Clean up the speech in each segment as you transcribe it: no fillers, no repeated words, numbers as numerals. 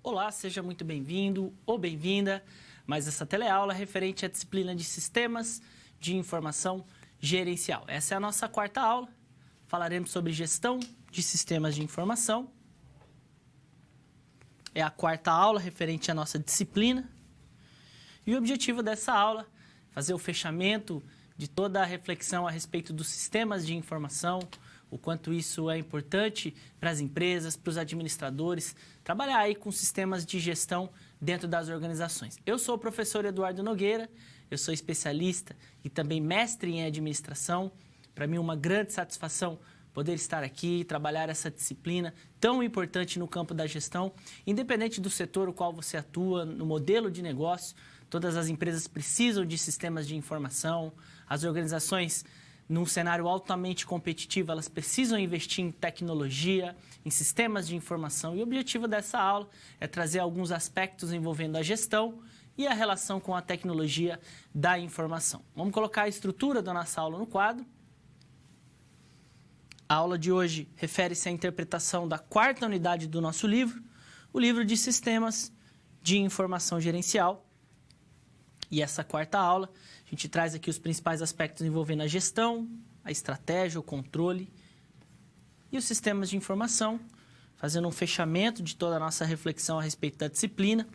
Olá, seja muito bem-vindo ou bem-vinda. Mais essa teleaula referente à disciplina de Sistemas de Informação Gerencial. Essa é a nossa quarta aula. Falaremos sobre gestão de sistemas de informação. É a quarta aula referente à nossa disciplina. E o objetivo dessa aula é fazer o fechamento de toda a reflexão a respeito dos sistemas de informação, o quanto isso é importante para as empresas, para os administradores, trabalhar aí com sistemas de gestão dentro das organizações. Eu sou o professor Eduardo Nogueira, eu sou especialista e também mestre em administração. Para mim, uma grande satisfação poder estar aqui e trabalhar essa disciplina tão importante no campo da gestão, independente do setor no qual você atua, no modelo de negócio. Todas as empresas precisam de sistemas de informação, as organizações, num cenário altamente competitivo, elas precisam investir em tecnologia, em sistemas de informação. E o objetivo dessa aula é trazer alguns aspectos envolvendo a gestão e a relação com a tecnologia da informação. Vamos colocar a estrutura da nossa aula no quadro. A aula de hoje refere-se à interpretação da quarta unidade do nosso livro, o livro de Sistemas de Informação Gerencial. E essa quarta aula, a gente traz aqui os principais aspectos envolvendo a gestão, a estratégia, o controle e os sistemas de informação, fazendo um fechamento de toda a nossa reflexão a respeito da disciplina.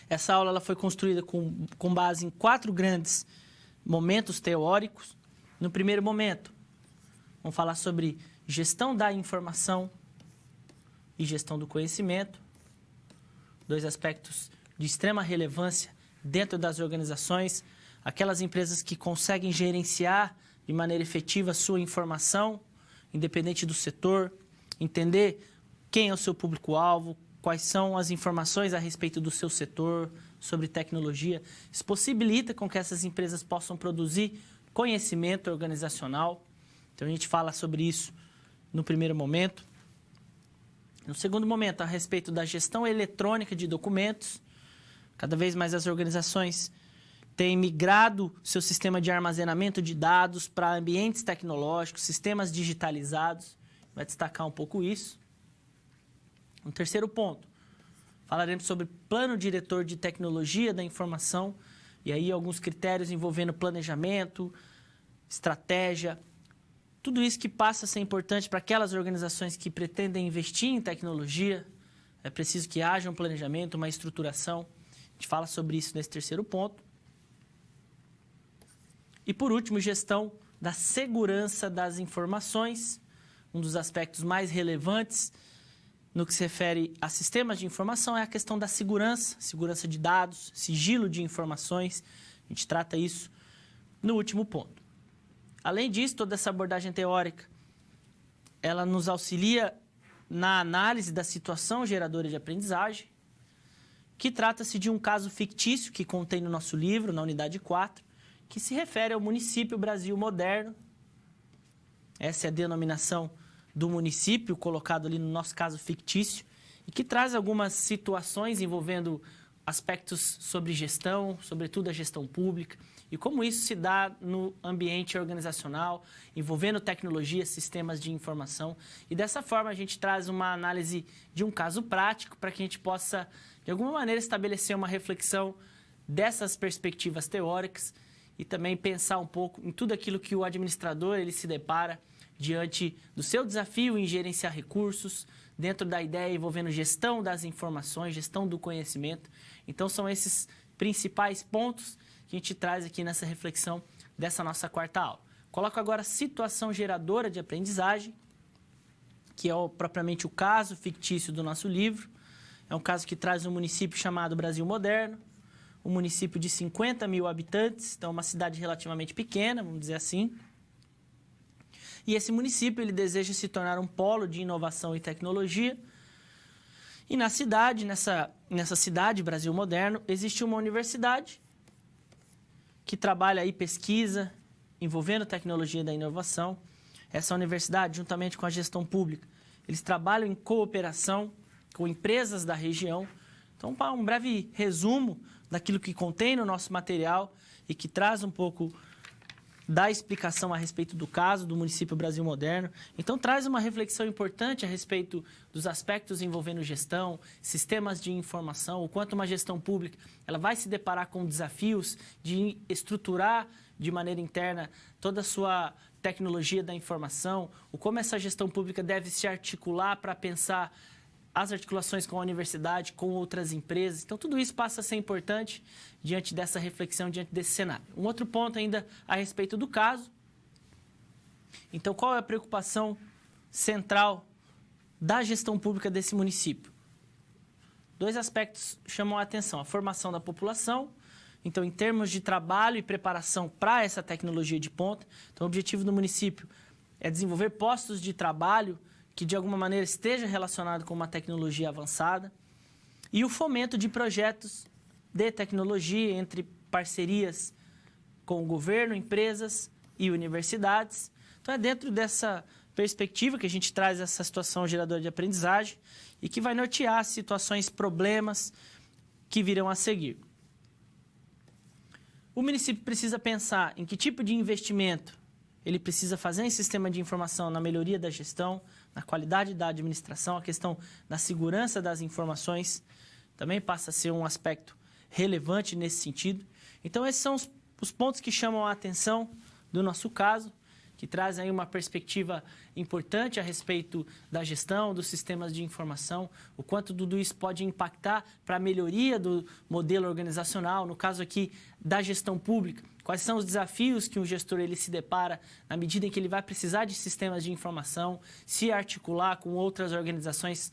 Essa aula ela foi construída com base em 4 grandes momentos teóricos. No primeiro momento, vamos falar sobre gestão da informação e gestão do conhecimento, 2 aspectos de extrema relevância dentro das organizações, aquelas empresas que conseguem gerenciar de maneira efetiva a sua informação, independente do setor, entender quem é o seu público-alvo, quais são as informações a respeito do seu setor, sobre tecnologia. Isso possibilita com que essas empresas possam produzir conhecimento organizacional. Então, a gente fala sobre isso no primeiro momento. No segundo momento, a respeito da gestão eletrônica de documentos. Cada vez mais as organizações têm migrado seu sistema de armazenamento de dados para ambientes tecnológicos, sistemas digitalizados. Vai destacar um pouco isso. No terceiro ponto, falaremos sobre plano diretor de tecnologia da informação, e aí alguns critérios envolvendo planejamento, estratégia, tudo isso que passa a ser importante para aquelas organizações que pretendem investir em tecnologia. É preciso que haja um planejamento, uma estruturação. A gente fala sobre isso nesse terceiro ponto. E, por último, gestão da segurança das informações, um dos aspectos mais relevantes no que se refere a sistemas de informação é a questão da segurança de dados, sigilo de informações. A gente trata isso no último ponto. Além disso, toda essa abordagem teórica, ela nos auxilia na análise da situação geradora de aprendizagem, que trata-se de um caso fictício que contém no nosso livro, na unidade 4, que se refere ao município Brasil Moderno. Essa é a denominação do município colocado ali no nosso caso fictício e que traz algumas situações envolvendo aspectos sobre gestão, sobretudo a gestão pública, e como isso se dá no ambiente organizacional, envolvendo tecnologia, sistemas de informação. E dessa forma a gente traz uma análise de um caso prático para que a gente possa, de alguma maneira, estabelecer uma reflexão dessas perspectivas teóricas e também pensar um pouco em tudo aquilo que o administrador ele se depara diante do seu desafio em gerenciar recursos, dentro da ideia envolvendo gestão das informações, gestão do conhecimento. Então, são esses principais pontos que a gente traz aqui nessa reflexão dessa nossa quarta aula. Coloco agora a situação geradora de aprendizagem, que é propriamente o caso fictício do nosso livro. É um caso que traz um município chamado Brasil Moderno, um município de 50 mil habitantes, então uma cidade relativamente pequena, vamos dizer assim. E esse município ele deseja se tornar um polo de inovação e tecnologia. E na cidade, nessa cidade, Brasil Moderno, existe uma universidade que trabalha aí pesquisa envolvendo tecnologia da inovação. Essa universidade, juntamente com a gestão pública, eles trabalham em cooperação com empresas da região. Então, para um breve resumo daquilo que contém no nosso material e que traz um pouco dá explicação a respeito do caso do município Brasil Moderno. Então, traz uma reflexão importante a respeito dos aspectos envolvendo gestão, sistemas de informação, o quanto uma gestão pública ela vai se deparar com desafios de estruturar de maneira interna toda a sua tecnologia da informação, o como essa gestão pública deve se articular para pensar as articulações com a universidade, com outras empresas. Então, tudo isso passa a ser importante diante dessa reflexão, diante desse cenário. Um outro ponto ainda a respeito do caso. Então, qual é a preocupação central da gestão pública desse município? Dois aspectos chamam a atenção. A formação da população. Então, em termos de trabalho e preparação para essa tecnologia de ponta. Então, o objetivo do município é desenvolver postos de trabalho que de alguma maneira esteja relacionado com uma tecnologia avançada, e o fomento de projetos de tecnologia entre parcerias com o governo, empresas e universidades. Então, é dentro dessa perspectiva que a gente traz essa situação geradora de aprendizagem e que vai nortear situações, problemas que virão a seguir. O município precisa pensar em que tipo de investimento ele precisa fazer em sistema de informação na melhoria da gestão, na qualidade da administração, a questão da segurança das informações também passa a ser um aspecto relevante nesse sentido. Então, esses são os pontos que chamam a atenção do nosso caso, que trazem aí uma perspectiva importante a respeito da gestão, dos sistemas de informação, o quanto tudo isso pode impactar para a melhoria do modelo organizacional, no caso aqui da gestão pública. Quais são os desafios que um gestor ele se depara na medida em que ele vai precisar de sistemas de informação, se articular com outras organizações.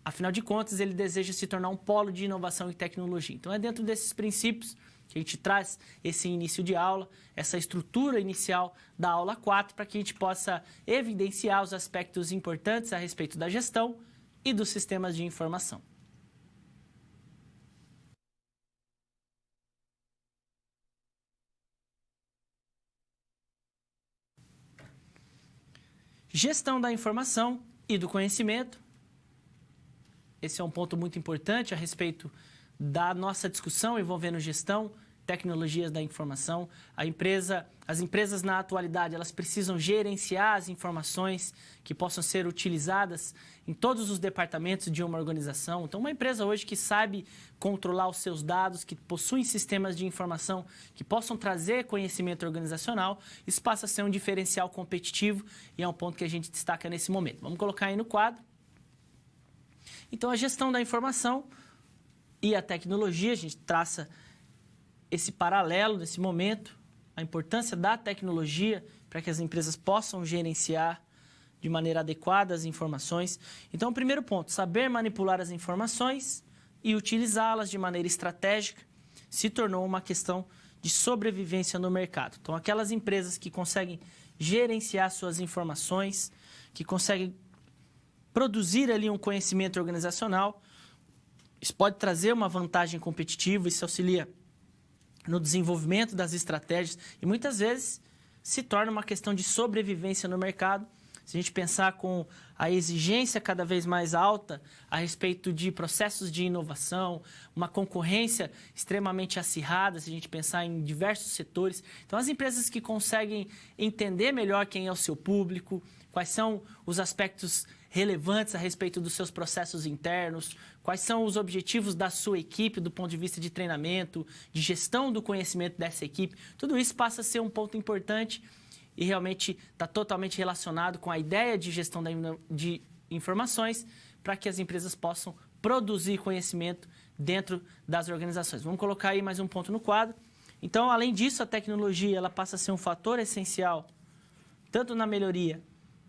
Afinal de contas, ele deseja se tornar um polo de inovação e tecnologia. Então, é dentro desses princípios que a gente traz esse início de aula, essa estrutura inicial da aula 4, para que a gente possa evidenciar os aspectos importantes a respeito da gestão e dos sistemas de informação. Gestão da informação e do conhecimento. Esse é um ponto muito importante a respeito da nossa discussão envolvendo gestão, tecnologias da informação. As empresas na atualidade, elas precisam gerenciar as informações que possam ser utilizadas em todos os departamentos de uma organização. Então, uma empresa hoje que sabe controlar os seus dados, que possui sistemas de informação que possam trazer conhecimento organizacional, isso passa a ser um diferencial competitivo e é um ponto que a gente destaca nesse momento. Vamos colocar aí no quadro. Então, a gestão da informação e a tecnologia, a gente traça esse paralelo nesse momento, a importância da tecnologia para que as empresas possam gerenciar de maneira adequada as informações. Então, o primeiro ponto, saber manipular as informações e utilizá-las de maneira estratégica se tornou uma questão de sobrevivência no mercado. Então, aquelas empresas que conseguem gerenciar suas informações, que conseguem produzir ali um conhecimento organizacional, isso pode trazer uma vantagem competitiva, isso auxilia no desenvolvimento das estratégias e muitas vezes se torna uma questão de sobrevivência no mercado. Se a gente pensar com a exigência cada vez mais alta a respeito de processos de inovação, uma concorrência extremamente acirrada, se a gente pensar em diversos setores. Então, as empresas que conseguem entender melhor quem é o seu público, quais são os aspectos relevantes a respeito dos seus processos internos, quais são os objetivos da sua equipe do ponto de vista de treinamento, de gestão do conhecimento dessa equipe, tudo isso passa a ser um ponto importante e realmente está totalmente relacionado com a ideia de gestão de informações para que as empresas possam produzir conhecimento dentro das organizações. Vamos colocar aí mais um ponto no quadro. Então, além disso, a tecnologia ela passa a ser um fator essencial tanto na melhoria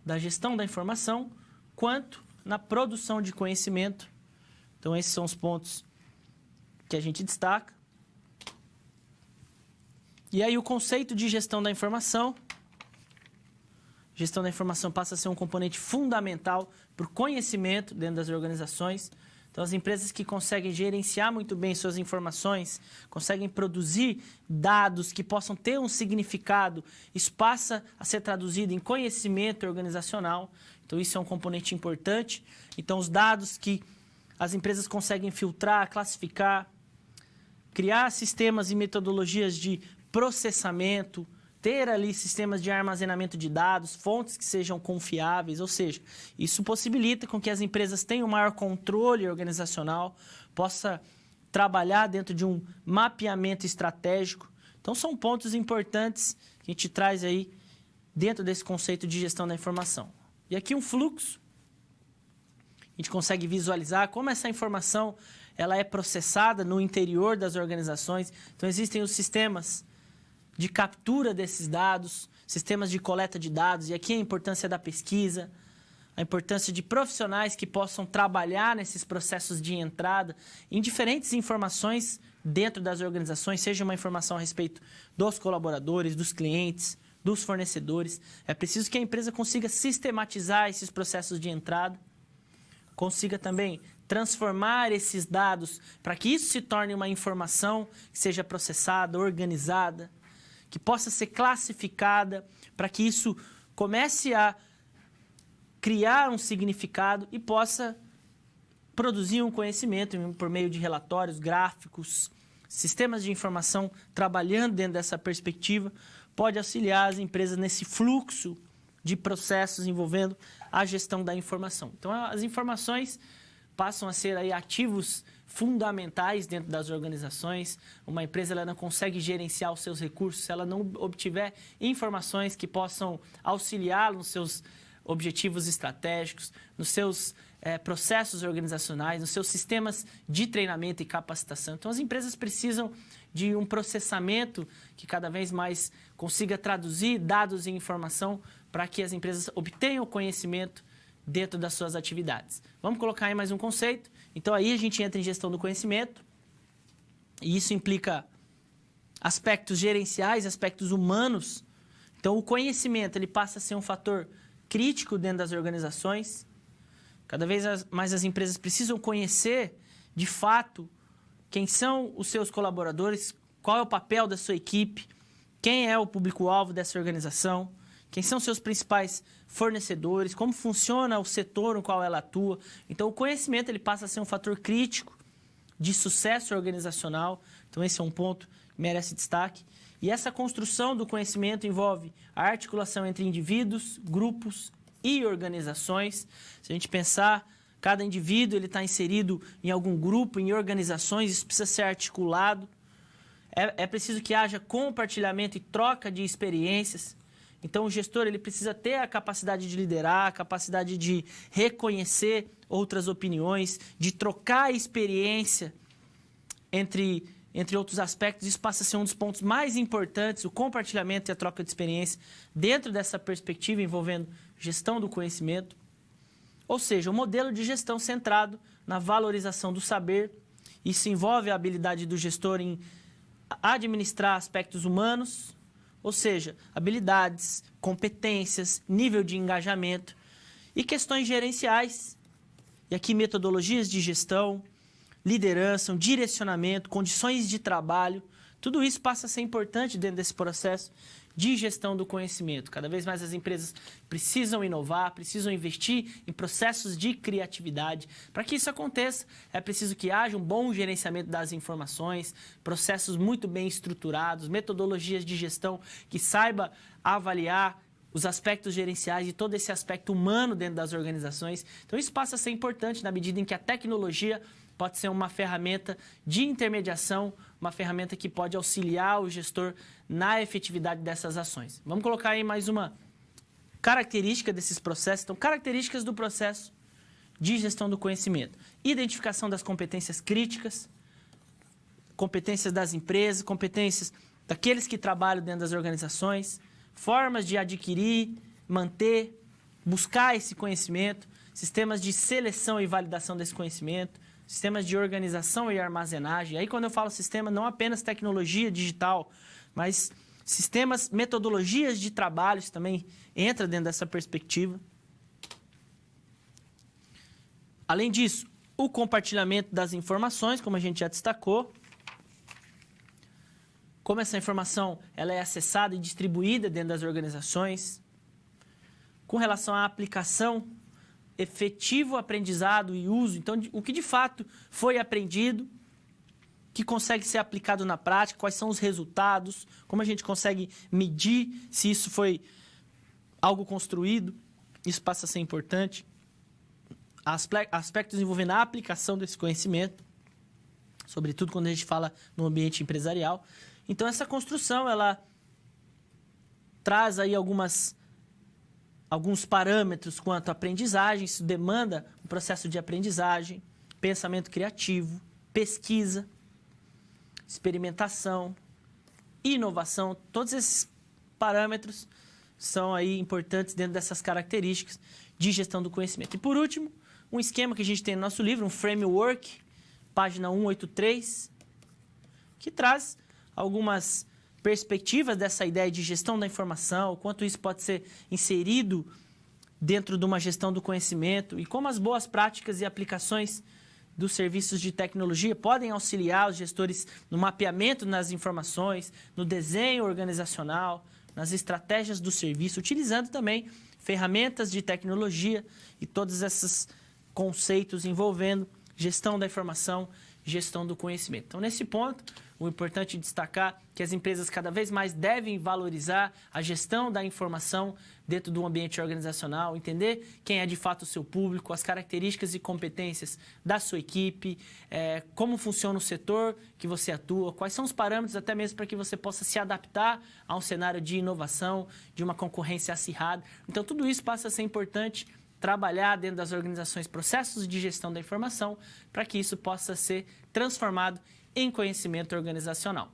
da gestão da informação quanto na produção de conhecimento. Então, esses são os pontos que a gente destaca. E aí, o conceito de gestão da informação. Gestão da informação passa a ser um componente fundamental para o conhecimento dentro das organizações. Então, as empresas que conseguem gerenciar muito bem suas informações, conseguem produzir dados que possam ter um significado, isso passa a ser traduzido em conhecimento organizacional. Então, isso é um componente importante. Então, os dados que as empresas conseguem filtrar, classificar, criar sistemas e metodologias de processamento, ter ali sistemas de armazenamento de dados, fontes que sejam confiáveis, ou seja, isso possibilita com que as empresas tenham maior controle organizacional, possa trabalhar dentro de um mapeamento estratégico. Então, são pontos importantes que a gente traz aí dentro desse conceito de gestão da informação. E aqui um fluxo. A gente consegue visualizar como essa informação ela é processada no interior das organizações. Então, existem os sistemas de captura desses dados, sistemas de coleta de dados, e aqui a importância da pesquisa, a importância de profissionais que possam trabalhar nesses processos de entrada em diferentes informações dentro das organizações, seja uma informação a respeito dos colaboradores, dos clientes, dos fornecedores. É preciso que a empresa consiga sistematizar esses processos de entrada, consiga também transformar esses dados para que isso se torne uma informação que seja processada, organizada, que possa ser classificada, para que isso comece a criar um significado e possa produzir um conhecimento por meio de relatórios, gráficos, sistemas de informação trabalhando dentro dessa perspectiva, pode auxiliar as empresas nesse fluxo de processos envolvendo a gestão da informação. Então, as informações passam a ser aí ativos fundamentais dentro das organizações. Uma empresa ela não consegue gerenciar os seus recursos se ela não obtiver informações que possam auxiliá-la nos seus objetivos estratégicos, nos seus processos organizacionais, nos seus sistemas de treinamento e capacitação. Então, as empresas precisam de um processamento que cada vez mais consiga traduzir dados em informação para que as empresas obtenham conhecimento dentro das suas atividades. Vamos colocar aí mais um conceito. Então, aí a gente entra em gestão do conhecimento, e isso implica aspectos gerenciais, aspectos humanos. Então, o conhecimento ele passa a ser um fator crítico dentro das organizações. Cada vez mais as empresas precisam conhecer, de fato, quem são os seus colaboradores, qual é o papel da sua equipe, quem é o público-alvo dessa organização, quem são seus principais fornecedores, como funciona o setor no qual ela atua. Então, o conhecimento ele passa a ser um fator crítico de sucesso organizacional. Então, esse é um ponto que merece destaque. E essa construção do conhecimento envolve a articulação entre indivíduos, grupos e organizações. Se a gente pensar, cada indivíduo está inserido em algum grupo, em organizações, isso precisa ser articulado. É preciso que haja compartilhamento e troca de experiências. Então, o gestor ele precisa ter a capacidade de liderar, a capacidade de reconhecer outras opiniões, de trocar experiência entre outros aspectos. Isso passa a ser um dos pontos mais importantes, o compartilhamento e a troca de experiência dentro dessa perspectiva envolvendo gestão do conhecimento. Ou seja, um modelo de gestão centrado na valorização do saber. Isso envolve a habilidade do gestor em administrar aspectos humanos, ou seja, habilidades, competências, nível de engajamento e questões gerenciais. E aqui metodologias de gestão, liderança, direcionamento, condições de trabalho. Tudo isso passa a ser importante dentro desse processo de gestão do conhecimento. Cada vez mais as empresas precisam inovar, precisam investir em processos de criatividade. Para que isso aconteça, é preciso que haja um bom gerenciamento das informações, processos muito bem estruturados, metodologias de gestão que saiba avaliar os aspectos gerenciais e todo esse aspecto humano dentro das organizações. Então, isso passa a ser importante na medida em que a tecnologia pode ser uma ferramenta de intermediação, uma ferramenta que pode auxiliar o gestor na efetividade dessas ações. Vamos colocar aí mais uma característica desses processos. Então, características do processo de gestão do conhecimento. Identificação das competências críticas, competências das empresas, competências daqueles que trabalham dentro das organizações, formas de adquirir, manter, buscar esse conhecimento, sistemas de seleção e validação desse conhecimento, sistemas de organização e armazenagem. Aí, quando eu falo sistema, não apenas tecnologia digital, mas sistemas, metodologias de trabalho, isso também entra dentro dessa perspectiva. Além disso, o compartilhamento das informações, como a gente já destacou. Como essa informação ela é acessada e distribuída dentro das organizações. Com relação à aplicação, efetivo aprendizado e uso. Então, o que de fato foi aprendido que consegue ser aplicado na prática, quais são os resultados, como a gente consegue medir se isso foi algo construído. Isso passa a ser importante. Aspectos envolvendo a aplicação desse conhecimento, sobretudo quando a gente fala no ambiente empresarial. Então, essa construção, ela traz aí alguns parâmetros quanto à aprendizagem. Isso demanda um processo de aprendizagem, pensamento criativo, pesquisa, experimentação, inovação. Todos esses parâmetros são aí importantes dentro dessas características de gestão do conhecimento. E, por último, um esquema que a gente tem no nosso livro, um framework, página 183, que traz algumas perspectivas dessa ideia de gestão da informação, o quanto isso pode ser inserido dentro de uma gestão do conhecimento e como as boas práticas e aplicações dos serviços de tecnologia podem auxiliar os gestores no mapeamento nas informações, no desenho organizacional, nas estratégias do serviço, utilizando também ferramentas de tecnologia e todos esses conceitos envolvendo gestão da informação, gestão do conhecimento. Então, nesse ponto, o importante é destacar que as empresas cada vez mais devem valorizar a gestão da informação dentro do ambiente organizacional, entender quem é de fato o seu público, as características e competências da sua equipe, como funciona o setor que você atua, quais são os parâmetros até mesmo para que você possa se adaptar a um cenário de inovação, de uma concorrência acirrada. Então, tudo isso passa a ser importante trabalhar dentro das organizações processos de gestão da informação para que isso possa ser transformado em conhecimento organizacional.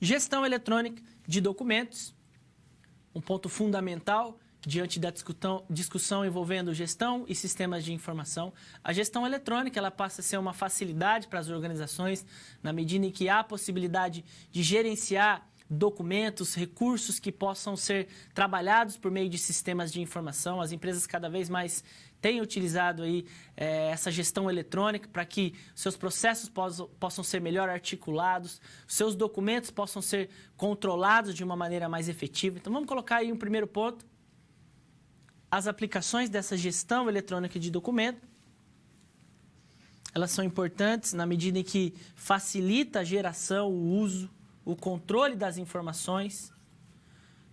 Gestão eletrônica de documentos, um ponto fundamental diante da discussão envolvendo gestão e sistemas de informação. A gestão eletrônica ela passa a ser uma facilidade para as organizações na medida em que há a possibilidade de gerenciar documentos, recursos que possam ser trabalhados por meio de sistemas de informação. As empresas cada vez mais têm utilizado aí, essa gestão eletrônica para que seus processos possam ser melhor articulados, seus documentos possam ser controlados de uma maneira mais efetiva. Então, vamos colocar aí um primeiro ponto. As aplicações dessa gestão eletrônica de documento, elas são importantes na medida em que facilita a geração, o uso, o controle das informações.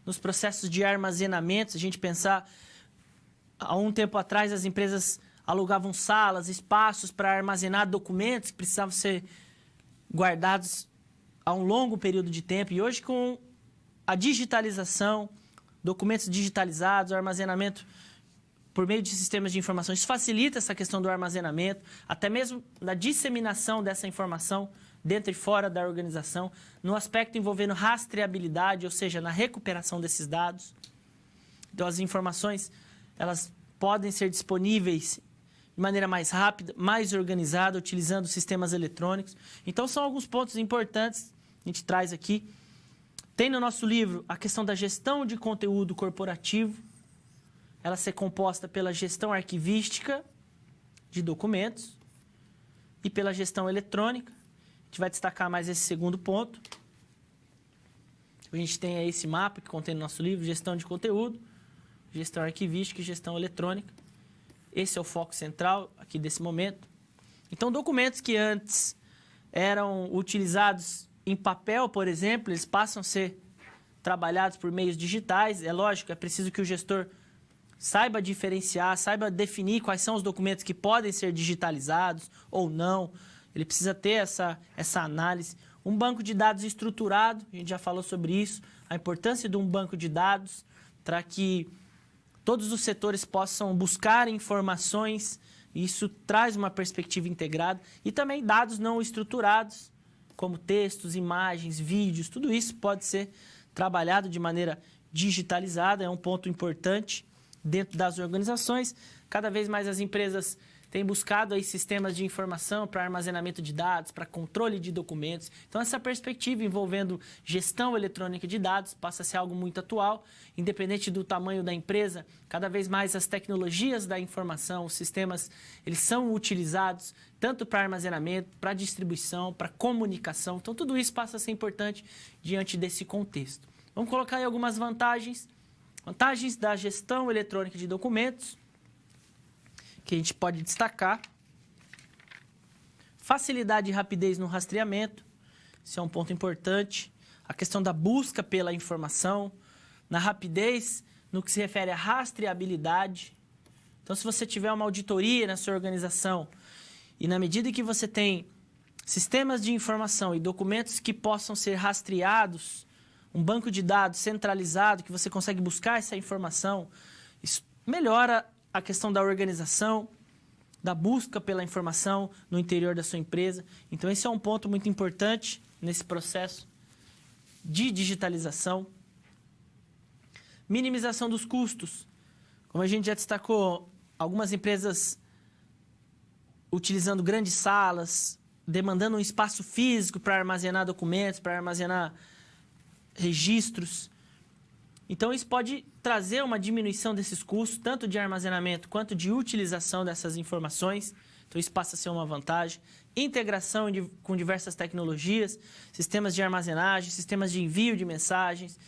Nos processos de armazenamento, se a gente pensar, há um tempo atrás as empresas alugavam salas, espaços para armazenar documentos que precisavam ser guardados a um longo período de tempo. E hoje, com a digitalização, documentos digitalizados, o armazenamento por meio de sistemas de informação, isso facilita essa questão do armazenamento, até mesmo da disseminação dessa informação dentro e fora da organização, no aspecto envolvendo rastreabilidade, ou seja, na recuperação desses dados. Então, as informações, elas podem ser disponíveis de maneira mais rápida, mais organizada, utilizando sistemas eletrônicos. Então, são alguns pontos importantes que a gente traz aqui. Tem no nosso livro a questão da gestão de conteúdo corporativo, ela ser composta pela gestão arquivística de documentos e pela gestão eletrônica. A gente vai destacar mais esse segundo ponto. A gente tem aí esse mapa que contém no nosso livro, gestão de conteúdo, gestão arquivística e gestão eletrônica. Esse é o foco central aqui desse momento. Então, documentos que antes eram utilizados em papel, por exemplo, eles passam a ser trabalhados por meios digitais. É lógico, é preciso que o gestor saiba diferenciar, saiba definir quais são os documentos que podem ser digitalizados ou não. Ele precisa ter essa análise. Um banco de dados estruturado, a gente já falou sobre isso, a importância de um banco de dados para que todos os setores possam buscar informações. Isso traz uma perspectiva integrada. E também dados não estruturados, como textos, imagens, vídeos, tudo isso pode ser trabalhado de maneira digitalizada, é um ponto importante dentro das organizações. Cada vez mais as empresas têm buscado aí sistemas de informação para armazenamento de dados, para controle de documentos. Então, essa perspectiva envolvendo gestão eletrônica de dados passa a ser algo muito atual, independente do tamanho da empresa. Cada vez mais as tecnologias da informação, os sistemas, eles são utilizados tanto para armazenamento, para distribuição, para comunicação. Então, tudo isso passa a ser importante diante desse contexto. Vamos colocar aí algumas vantagens. Vantagens da gestão eletrônica de documentos, que a gente pode destacar. Facilidade e rapidez no rastreamento, isso é um ponto importante. A questão da busca pela informação, na rapidez, no que se refere à rastreabilidade. Então, se você tiver uma auditoria na sua organização e na medida que você tem sistemas de informação e documentos que possam ser rastreados, um banco de dados centralizado que você consegue buscar essa informação, isso melhora a questão da organização, da busca pela informação no interior da sua empresa. Então, esse é um ponto muito importante nesse processo de digitalização. Minimização dos custos. Como a gente já destacou, algumas empresas utilizando grandes salas, demandando um espaço físico para armazenar documentos, para armazenar registros. Então, isso pode trazer uma diminuição desses custos, tanto de armazenamento quanto de utilização dessas informações. Então, isso passa a ser uma vantagem. Integração com diversas tecnologias, sistemas de armazenagem, sistemas de envio de mensagens.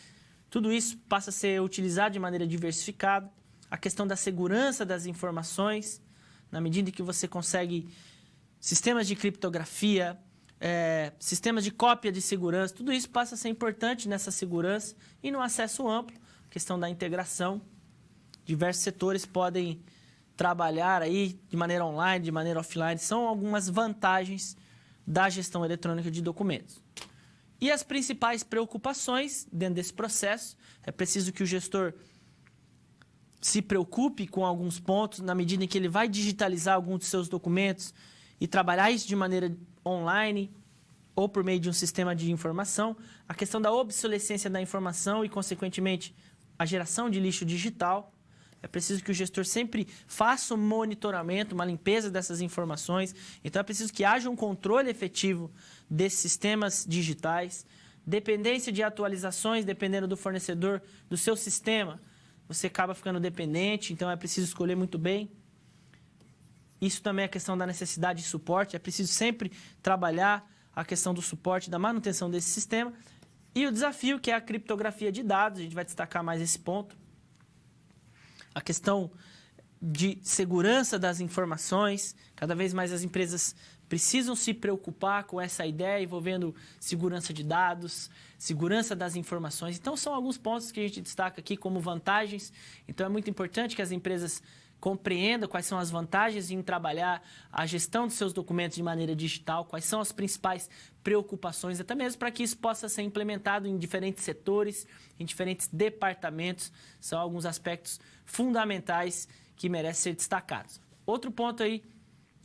Tudo isso passa a ser utilizado de maneira diversificada. A questão da segurança das informações, na medida em que você consegue sistemas de criptografia, sistemas de cópia de segurança, tudo isso passa a ser importante nessa segurança e no acesso amplo, questão da integração. Diversos setores podem trabalhar aí de maneira online, de maneira offline, são algumas vantagens da gestão eletrônica de documentos. E as principais preocupações dentro desse processo, é preciso que o gestor se preocupe com alguns pontos, na medida em que ele vai digitalizar alguns dos seus documentos e trabalhar isso de maneira online ou por meio de um sistema de informação, a questão da obsolescência da informação e, consequentemente, a geração de lixo digital. É preciso que o gestor sempre faça um monitoramento, uma limpeza dessas informações. Então, é preciso que haja um controle efetivo desses sistemas digitais. Dependência de atualizações, dependendo do fornecedor do seu sistema, você acaba ficando dependente, então é preciso escolher muito bem. Isso também é questão da necessidade de suporte, é preciso sempre trabalhar a questão do suporte, da manutenção desse sistema. E o desafio, que é a criptografia de dados, a gente vai destacar mais esse ponto. A questão de segurança das informações, cada vez mais as empresas precisam se preocupar com essa ideia envolvendo segurança de dados, segurança das informações. Então, são alguns pontos que a gente destaca aqui como vantagens. Então, é muito importante que as empresas compreendam quais são as vantagens em trabalhar a gestão dos seus documentos de maneira digital, quais são as principais preocupações, até mesmo para que isso possa ser implementado em diferentes setores, em diferentes departamentos. São alguns aspectos fundamentais que merecem ser destacados. Outro ponto aí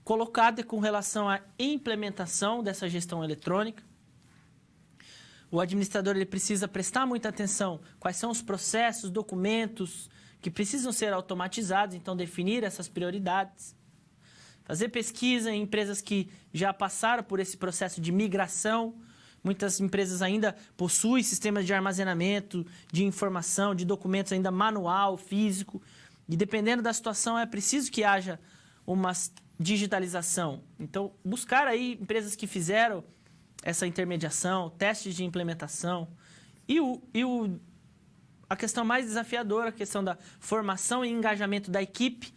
colocado é com relação à implementação dessa gestão eletrônica. O administrador ele precisa prestar muita atenção quais são os processos, documentos que precisam ser automatizados, então definir essas prioridades. Fazer pesquisa em empresas que já passaram por esse processo de migração. Muitas empresas ainda possuem sistemas de armazenamento, de informação, de documentos ainda manual, físico. E dependendo da situação, é preciso que haja uma digitalização. Então, buscar aí empresas que fizeram essa intermediação, testes de implementação. A questão mais desafiadora, a questão da formação e engajamento da equipe.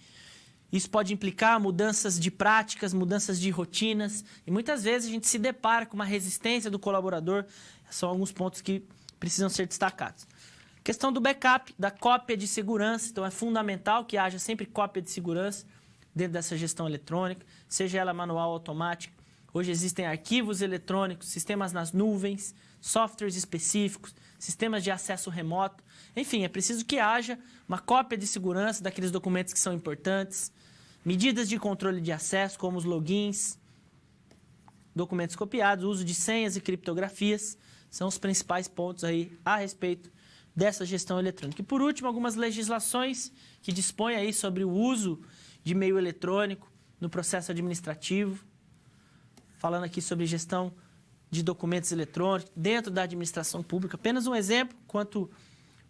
Isso pode implicar mudanças de práticas, mudanças de rotinas. E muitas vezes a gente se depara com uma resistência do colaborador. São alguns pontos que precisam ser destacados. Questão do backup, da cópia de segurança. Então, é fundamental que haja sempre cópia de segurança dentro dessa gestão eletrônica, seja ela manual ou automática. Hoje existem arquivos eletrônicos, sistemas nas nuvens, softwares específicos, sistemas de acesso remoto. Enfim, é preciso que haja uma cópia de segurança daqueles documentos que são importantes, medidas de controle de acesso, como os logins, documentos copiados, uso de senhas e criptografias, são os principais pontos aí a respeito dessa gestão eletrônica. E por último, algumas legislações que dispõem aí sobre o uso de meio eletrônico no processo administrativo, falando aqui sobre gestão de documentos eletrônicos dentro da administração pública. Apenas um exemplo,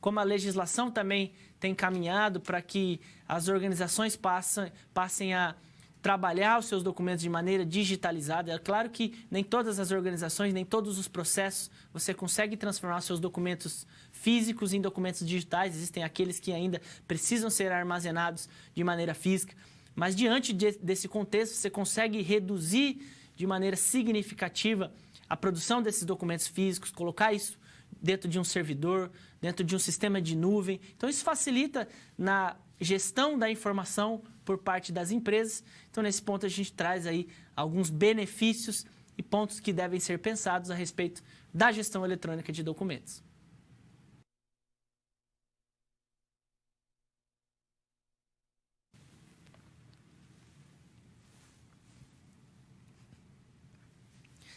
como a legislação também tem caminhado para que as organizações passem a trabalhar os seus documentos de maneira digitalizada. É claro que nem todas as organizações, nem todos os processos, você consegue transformar os seus documentos físicos em documentos digitais. Existem aqueles que ainda precisam ser armazenados de maneira física. Mas diante desse contexto, você consegue reduzir de maneira significativa a produção desses documentos físicos, colocar isso dentro de um servidor, dentro de um sistema de nuvem. Então, isso facilita na gestão da informação por parte das empresas. Então, nesse ponto, a gente traz aí alguns benefícios e pontos que devem ser pensados a respeito da gestão eletrônica de documentos.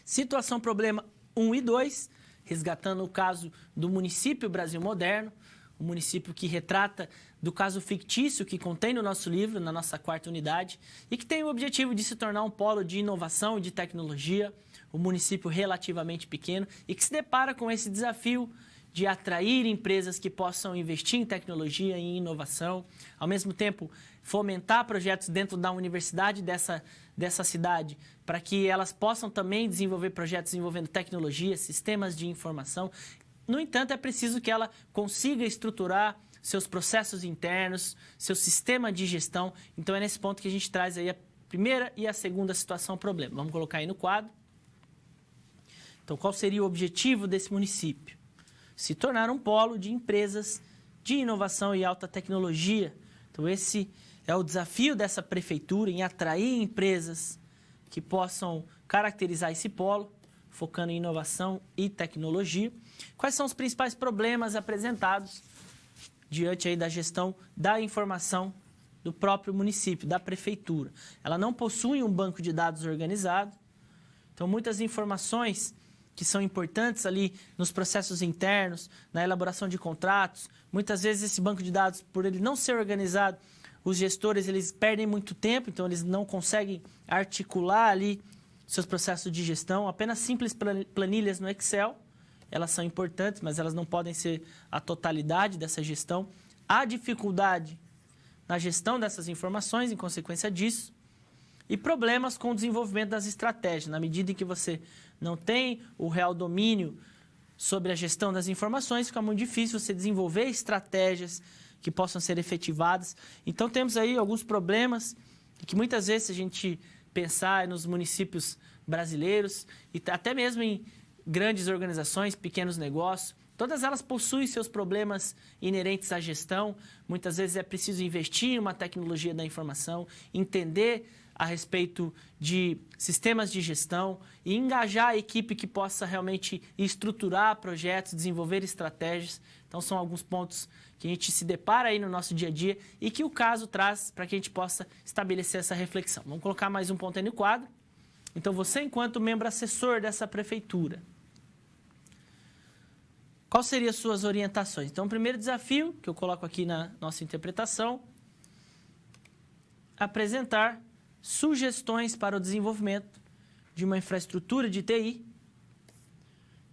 Situação problema 1 e 2, resgatando o caso do município Brasil Moderno, um município que retrata do caso fictício que contém no nosso livro, na nossa 4ª unidade, e que tem o objetivo de se tornar um polo de inovação e de tecnologia, um município relativamente pequeno e que se depara com esse desafio de atrair empresas que possam investir em tecnologia e em inovação, ao mesmo tempo fomentar projetos dentro da universidade dessa cidade, para que elas possam também desenvolver projetos envolvendo tecnologia, sistemas de informação. No entanto, é preciso que ela consiga estruturar seus processos internos, seu sistema de gestão. Então, é nesse ponto que a gente traz aí a primeira e a segunda situação problema. Vamos colocar aí no quadro. Então, qual seria o objetivo desse município? Se tornar um polo de empresas de inovação e alta tecnologia. Então, esse é o desafio dessa prefeitura em atrair empresas que possam caracterizar esse polo, focando em inovação e tecnologia. Quais são os principais problemas apresentados diante aí da gestão da informação do próprio município, da prefeitura? Ela não possui um banco de dados organizado, então muitas informações que são importantes ali nos processos internos, na elaboração de contratos, muitas vezes esse banco de dados, por ele não ser organizado, os gestores eles perdem muito tempo, então eles não conseguem articular ali seus processos de gestão. Apenas simples planilhas no Excel, elas são importantes, mas elas não podem ser a totalidade dessa gestão. Há dificuldade na gestão dessas informações em consequência disso e problemas com o desenvolvimento das estratégias. Na medida em que você não tem o real domínio sobre a gestão das informações, fica muito difícil você desenvolver estratégias que possam ser efetivadas. Então, temos aí alguns problemas que muitas vezes, se a gente pensar nos municípios brasileiros e até mesmo em grandes organizações, pequenos negócios, todas elas possuem seus problemas inerentes à gestão. Muitas vezes é preciso investir em uma tecnologia da informação, entender a respeito de sistemas de gestão e engajar a equipe que possa realmente estruturar projetos, desenvolver estratégias. Então, são alguns pontos que a gente se depara aí no nosso dia a dia e que o caso traz para que a gente possa estabelecer essa reflexão. Vamos colocar mais um ponto aí no quadro. Então, você, enquanto membro assessor dessa prefeitura, quais seriam as suas orientações? Então, o primeiro desafio, que eu coloco aqui na nossa interpretação, apresentar sugestões para o desenvolvimento de uma infraestrutura de TI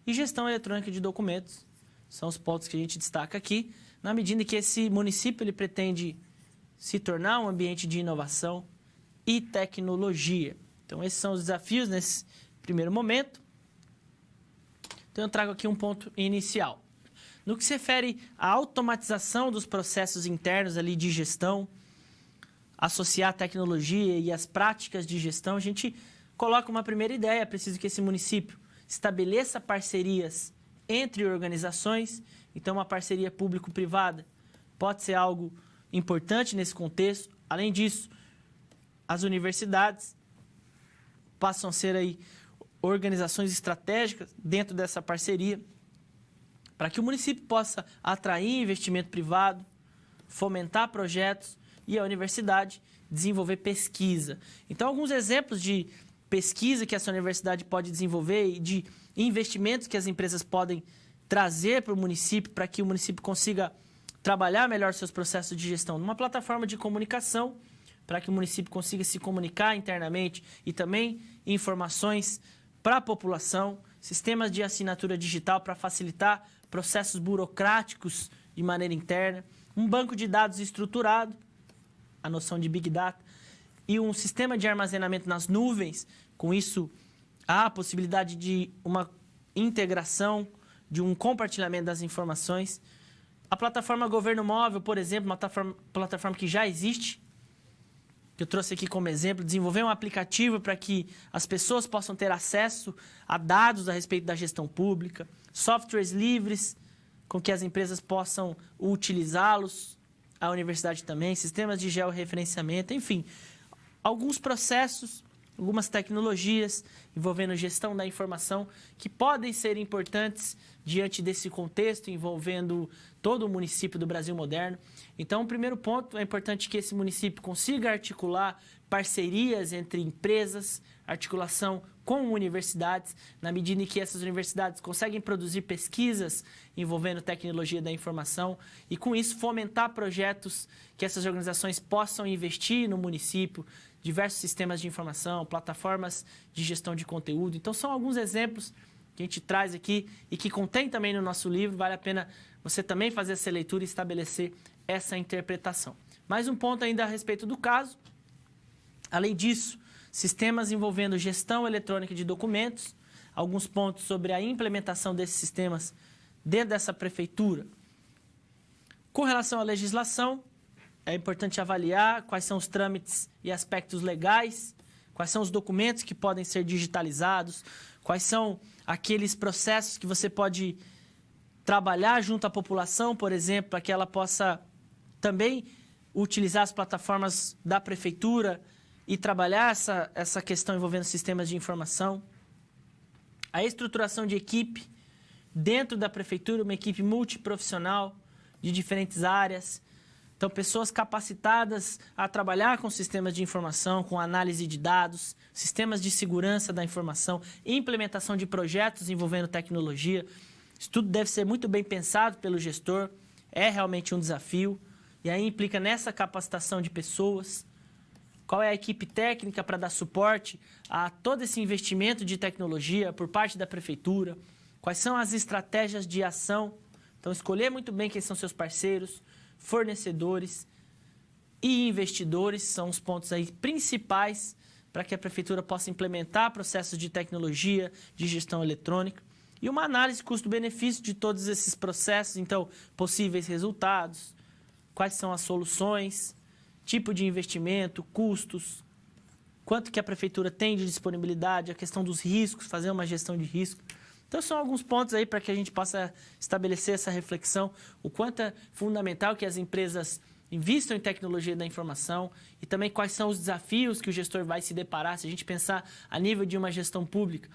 e gestão eletrônica de documentos. São os pontos que a gente destaca aqui, na medida que esse município ele pretende se tornar um ambiente de inovação e tecnologia. Então, esses são os desafios nesse primeiro momento. Então, eu trago aqui um ponto inicial. No que se refere à automatização dos processos internos ali de gestão, associar a tecnologia e as práticas de gestão, a gente coloca uma primeira ideia. É preciso que esse município estabeleça parcerias entre organizações. Então, uma parceria público-privada pode ser algo importante nesse contexto. Além disso, as universidades passam a ser aí organizações estratégicas dentro dessa parceria, para que o município possa atrair investimento privado, fomentar projetos e a universidade desenvolver pesquisa. Então, alguns exemplos de pesquisa que essa universidade pode desenvolver e de investimentos que as empresas podem trazer para o município, para que o município consiga trabalhar melhor seus processos de gestão numa plataforma de comunicação, para que o município consiga se comunicar internamente e também informações para a população, sistemas de assinatura digital para facilitar processos burocráticos de maneira interna, um banco de dados estruturado, a noção de Big Data, e um sistema de armazenamento nas nuvens. Com isso, há a possibilidade de uma integração, de um compartilhamento das informações. A plataforma Governo Móvel, por exemplo, uma plataforma que já existe, que eu trouxe aqui como exemplo, desenvolver um aplicativo para que as pessoas possam ter acesso a dados a respeito da gestão pública, softwares livres com que as empresas possam utilizá-los, a universidade também, sistemas de georreferenciamento, enfim, alguns processos, algumas tecnologias envolvendo gestão da informação que podem ser importantes diante desse contexto envolvendo todo o município do Brasil moderno. Então, o primeiro ponto, é importante que esse município consiga articular parcerias entre empresas, articulação com universidades, na medida em que essas universidades conseguem produzir pesquisas envolvendo tecnologia da informação e, com isso, fomentar projetos que essas organizações possam investir no município, diversos sistemas de informação, plataformas de gestão de conteúdo. Então, são alguns exemplos que a gente traz aqui e que contém também no nosso livro. Vale a pena você também fazer essa leitura e estabelecer essa interpretação. Mais um ponto ainda a respeito do caso. Além disso, sistemas envolvendo gestão eletrônica de documentos, alguns pontos sobre a implementação desses sistemas dentro dessa prefeitura. Com relação à legislação, é importante avaliar quais são os trâmites e aspectos legais, quais são os documentos que podem ser digitalizados, quais são aqueles processos que você pode trabalhar junto à população, por exemplo, para que ela possa também utilizar as plataformas da prefeitura e trabalhar essa questão envolvendo sistemas de informação. A estruturação de equipe dentro da prefeitura, uma equipe multiprofissional de diferentes áreas. Então, pessoas capacitadas a trabalhar com sistemas de informação, com análise de dados, sistemas de segurança da informação, implementação de projetos envolvendo tecnologia. Isso tudo deve ser muito bem pensado pelo gestor, é realmente um desafio. E aí implica nessa capacitação de pessoas. Qual é a equipe técnica para dar suporte a todo esse investimento de tecnologia por parte da prefeitura? Quais são as estratégias de ação? Então, escolher muito bem quem são seus parceiros, fornecedores e investidores são os pontos aí principais para que a prefeitura possa implementar processos de tecnologia, de gestão eletrônica e uma análise custo-benefício de todos esses processos, então, possíveis resultados, quais são as soluções, tipo de investimento, custos, quanto que a prefeitura tem de disponibilidade, a questão dos riscos, fazer uma gestão de risco. Então, são alguns pontos aí para que a gente possa estabelecer essa reflexão, o quanto é fundamental que as empresas invistam em tecnologia da informação e também quais são os desafios que o gestor vai se deparar. Se a gente pensar a nível de uma gestão pública,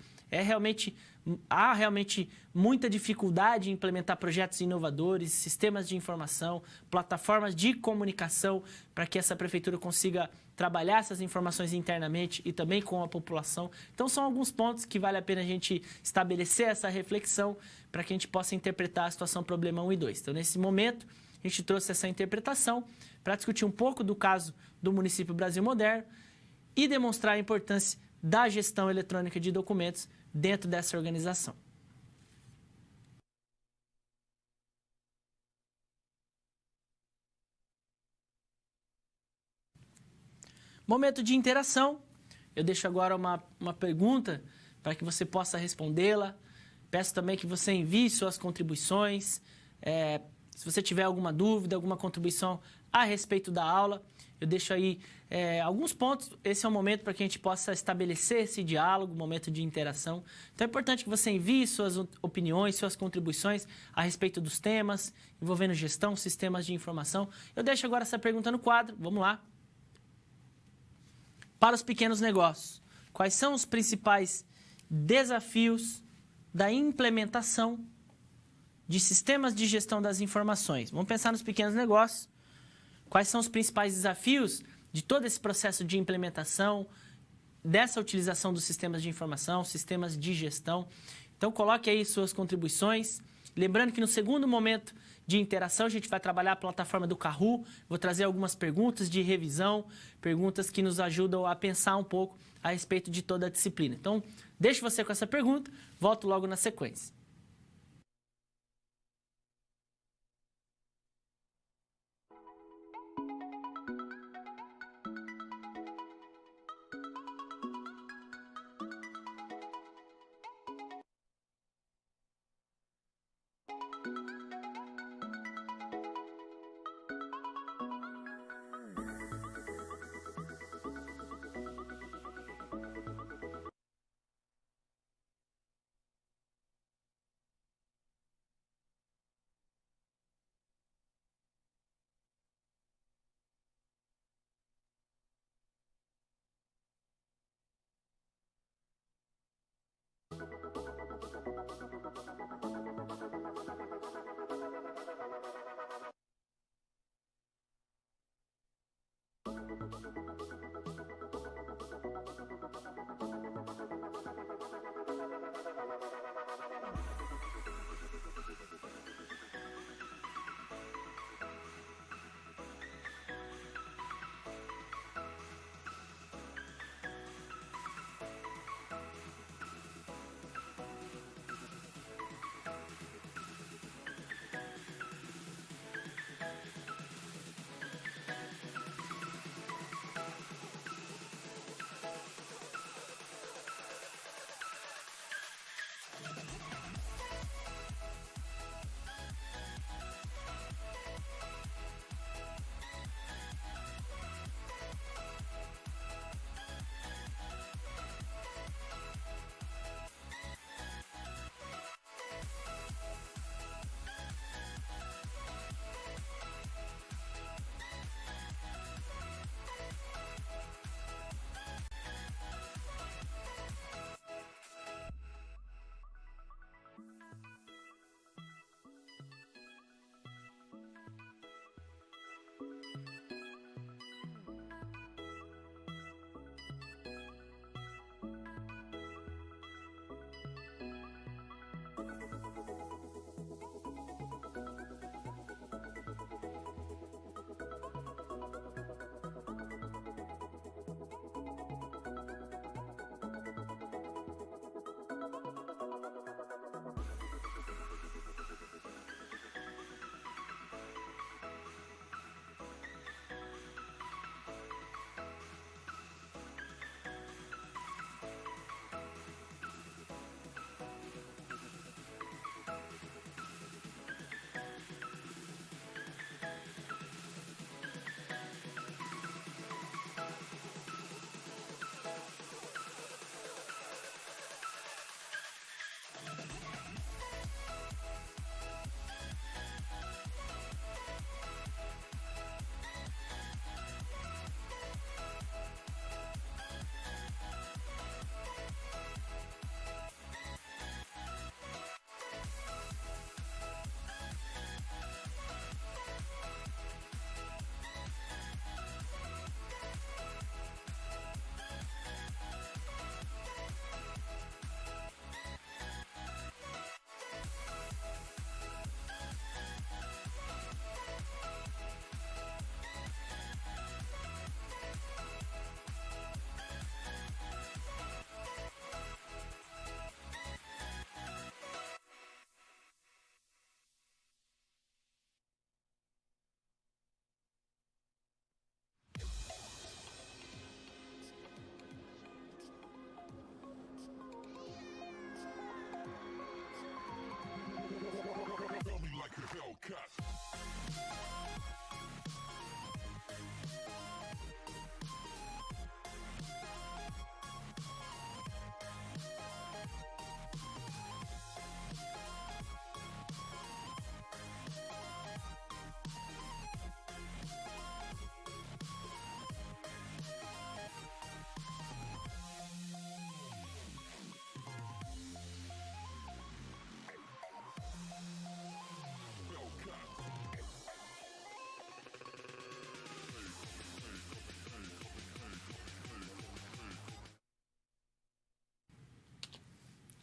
há realmente muita dificuldade em implementar projetos inovadores, sistemas de informação, plataformas de comunicação para que essa prefeitura consiga trabalhar essas informações internamente e também com a população. Então, são alguns pontos que vale a pena a gente estabelecer essa reflexão para que a gente possa interpretar a situação problema 1 e 2. Então, nesse momento, a gente trouxe essa interpretação para discutir um pouco do caso do município Brasil Moderno e demonstrar a importância da gestão eletrônica de documentos dentro dessa organização. Momento de interação. Eu deixo agora uma pergunta para que você possa respondê-la. Peço também que você envie suas contribuições. Se você tiver alguma dúvida, alguma contribuição a respeito da aula, eu deixo aí alguns pontos. Esse é o momento para que a gente possa estabelecer esse diálogo, momento de interação. Então, é importante que você envie suas opiniões, suas contribuições a respeito dos temas, envolvendo gestão, sistemas de informação. Eu deixo agora essa pergunta no quadro. Vamos lá. Para os pequenos negócios, quais são os principais desafios da implementação de sistemas de gestão das informações? Vamos pensar nos pequenos negócios. Quais são os principais desafios de todo esse processo de implementação, dessa utilização dos sistemas de informação, sistemas de gestão? Então, coloque aí suas contribuições. Lembrando que no segundo momento de interação, a gente vai trabalhar a plataforma do Kahoot. Vou trazer algumas perguntas de revisão, perguntas que nos ajudam a pensar um pouco a respeito de toda a disciplina. Então, deixo você com essa pergunta, volto logo na sequência.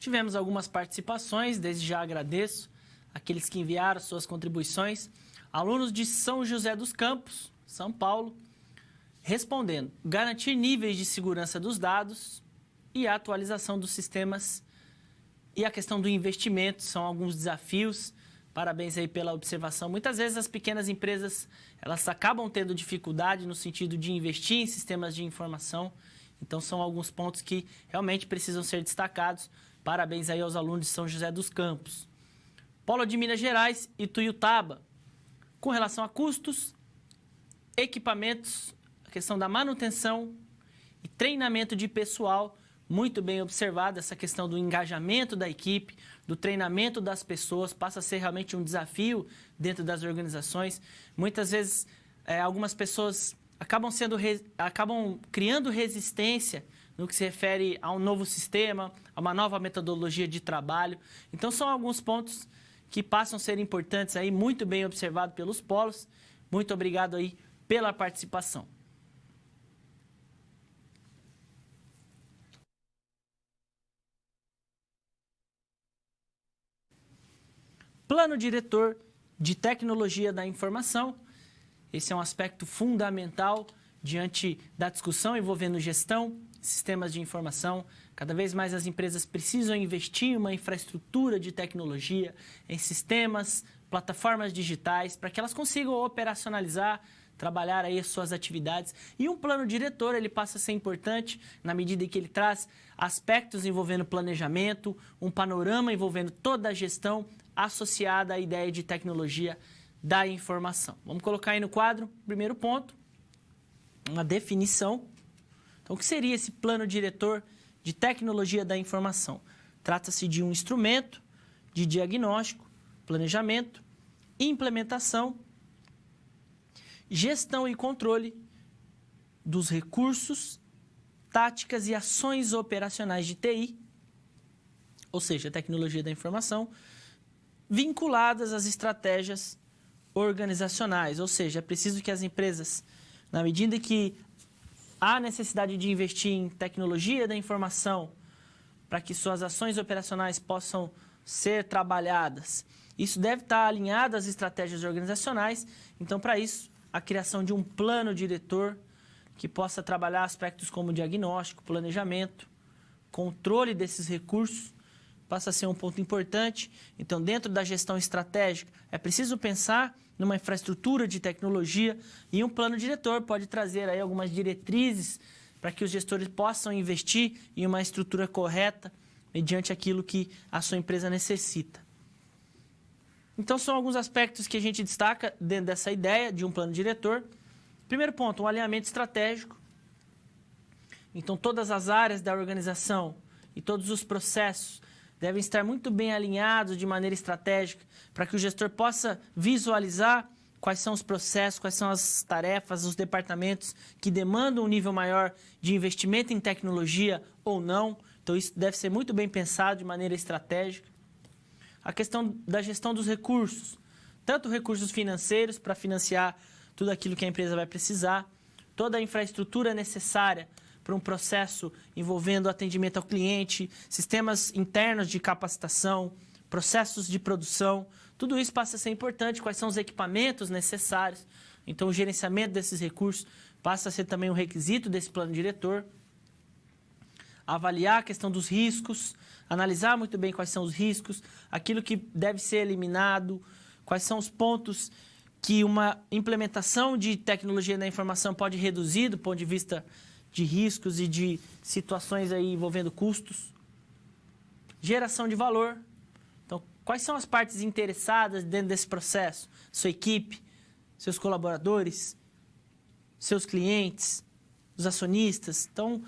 Tivemos algumas participações, desde já agradeço aqueles que enviaram suas contribuições. Alunos de São José dos Campos, São Paulo, respondendo: garantir níveis de segurança dos dados e a atualização dos sistemas e a questão do investimento são alguns desafios. Parabéns aí pela observação. Muitas vezes as pequenas empresas, elas acabam tendo dificuldade no sentido de investir em sistemas de informação. Então, são alguns pontos que realmente precisam ser destacados. Parabéns aí aos alunos de São José dos Campos. Polo de Minas Gerais e Tuiutaba. Com relação a custos, equipamentos, a questão da manutenção e treinamento de pessoal, muito bem observado. Essa questão do engajamento da equipe, do treinamento das pessoas, passa a ser realmente um desafio dentro das organizações. Muitas vezes, algumas pessoas acabam criando resistência no que se refere a um novo sistema, a uma nova metodologia de trabalho. Então, são alguns pontos que passam a ser importantes aí, muito bem observado pelos polos. Muito obrigado aí pela participação. Plano diretor de tecnologia da informação. Esse é um aspecto fundamental diante da discussão envolvendo gestão, sistemas de informação. Cada vez mais as empresas precisam investir em uma infraestrutura de tecnologia, em sistemas, plataformas digitais, para que elas consigam operacionalizar, trabalhar aí as suas atividades. E um plano diretor, ele passa a ser importante na medida em que ele traz aspectos envolvendo planejamento, um panorama envolvendo toda a gestão associada à ideia de tecnologia da informação. Vamos colocar aí no quadro, primeiro ponto, uma definição. Então, o que seria esse plano diretor de tecnologia da informação? Trata-se de um instrumento de diagnóstico, planejamento, implementação, gestão e controle dos recursos, táticas e ações operacionais de TI, ou seja, tecnologia da informação, vinculadas às estratégias organizacionais. Ou seja, é preciso que as empresas, na medida que há necessidade de investir em tecnologia da informação para que suas ações operacionais possam ser trabalhadas, isso deve estar alinhado às estratégias organizacionais. Então, para isso, a criação de um plano diretor que possa trabalhar aspectos como diagnóstico, planejamento, controle desses recursos, passa a ser um ponto importante. Então, dentro da gestão estratégica, é preciso pensar numa infraestrutura de tecnologia e um plano diretor pode trazer aí algumas diretrizes para que os gestores possam investir em uma estrutura correta mediante aquilo que a sua empresa necessita. Então, são alguns aspectos que a gente destaca dentro dessa ideia de um plano diretor. Primeiro ponto, um alinhamento estratégico. Então, todas as áreas da organização e todos os processos devem estar muito bem alinhados de maneira estratégica para que o gestor possa visualizar quais são os processos, quais são as tarefas, os departamentos que demandam um nível maior de investimento em tecnologia ou não. Então, isso deve ser muito bem pensado de maneira estratégica. A questão da gestão dos recursos, tanto recursos financeiros para financiar tudo aquilo que a empresa vai precisar, toda a infraestrutura necessária para um processo envolvendo atendimento ao cliente, sistemas internos de capacitação, processos de produção, tudo isso passa a ser importante, quais são os equipamentos necessários. Então, o gerenciamento desses recursos passa a ser também um requisito desse plano diretor. Avaliar a questão dos riscos, analisar muito bem quais são os riscos, aquilo que deve ser eliminado, quais são os pontos que uma implementação de tecnologia da informação pode reduzir do ponto de vista de riscos e de situações aí envolvendo custos. Geração de valor. Então, quais são as partes interessadas dentro desse processo? Sua equipe, seus colaboradores, seus clientes, os acionistas. Então,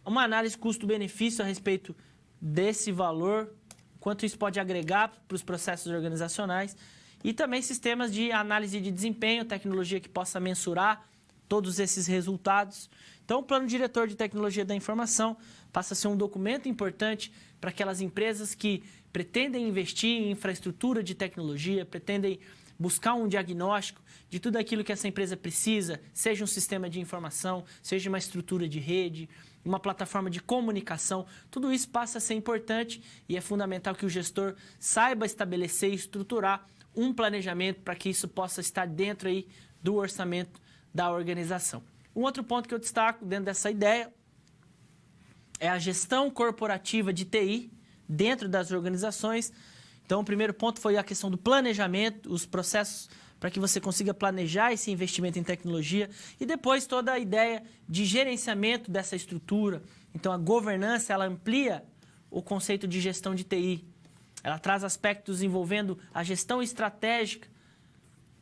uma análise custo-benefício a respeito desse valor, quanto isso pode agregar para os processos organizacionais. E também sistemas de análise de desempenho, tecnologia que possa mensurar todos esses resultados. Então, o plano diretor de tecnologia da informação passa a ser um documento importante para aquelas empresas que pretendem investir em infraestrutura de tecnologia, pretendem buscar um diagnóstico de tudo aquilo que essa empresa precisa, seja um sistema de informação, seja uma estrutura de rede, uma plataforma de comunicação. Tudo isso passa a ser importante e é fundamental que o gestor saiba estabelecer e estruturar um planejamento para que isso possa estar dentro aí do orçamento da organização. Um outro ponto que eu destaco dentro dessa ideia é a gestão corporativa de TI dentro das organizações. Então, o primeiro ponto foi a questão do planejamento, os processos para que você consiga planejar esse investimento em tecnologia e depois toda a ideia de gerenciamento dessa estrutura. Então, a governança, ela amplia o conceito de gestão de TI. Ela traz aspectos envolvendo a gestão estratégica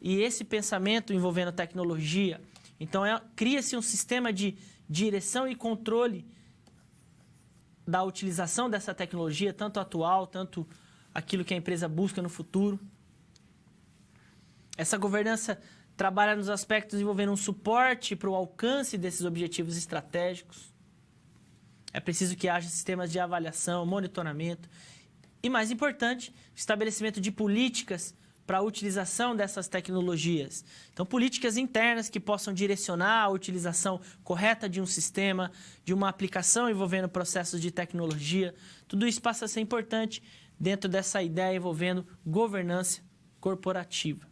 e esse pensamento envolvendo tecnologia. Então, cria-se um sistema de direção e controle da utilização dessa tecnologia, tanto atual, tanto aquilo que a empresa busca no futuro. Essa governança trabalha nos aspectos envolvendo um suporte para o alcance desses objetivos estratégicos. É preciso que haja sistemas de avaliação, monitoramento e, mais importante, estabelecimento de políticas para a utilização dessas tecnologias. Então, políticas internas que possam direcionar a utilização correta de um sistema, de uma aplicação envolvendo processos de tecnologia. Tudo isso passa a ser importante dentro dessa ideia envolvendo governança corporativa.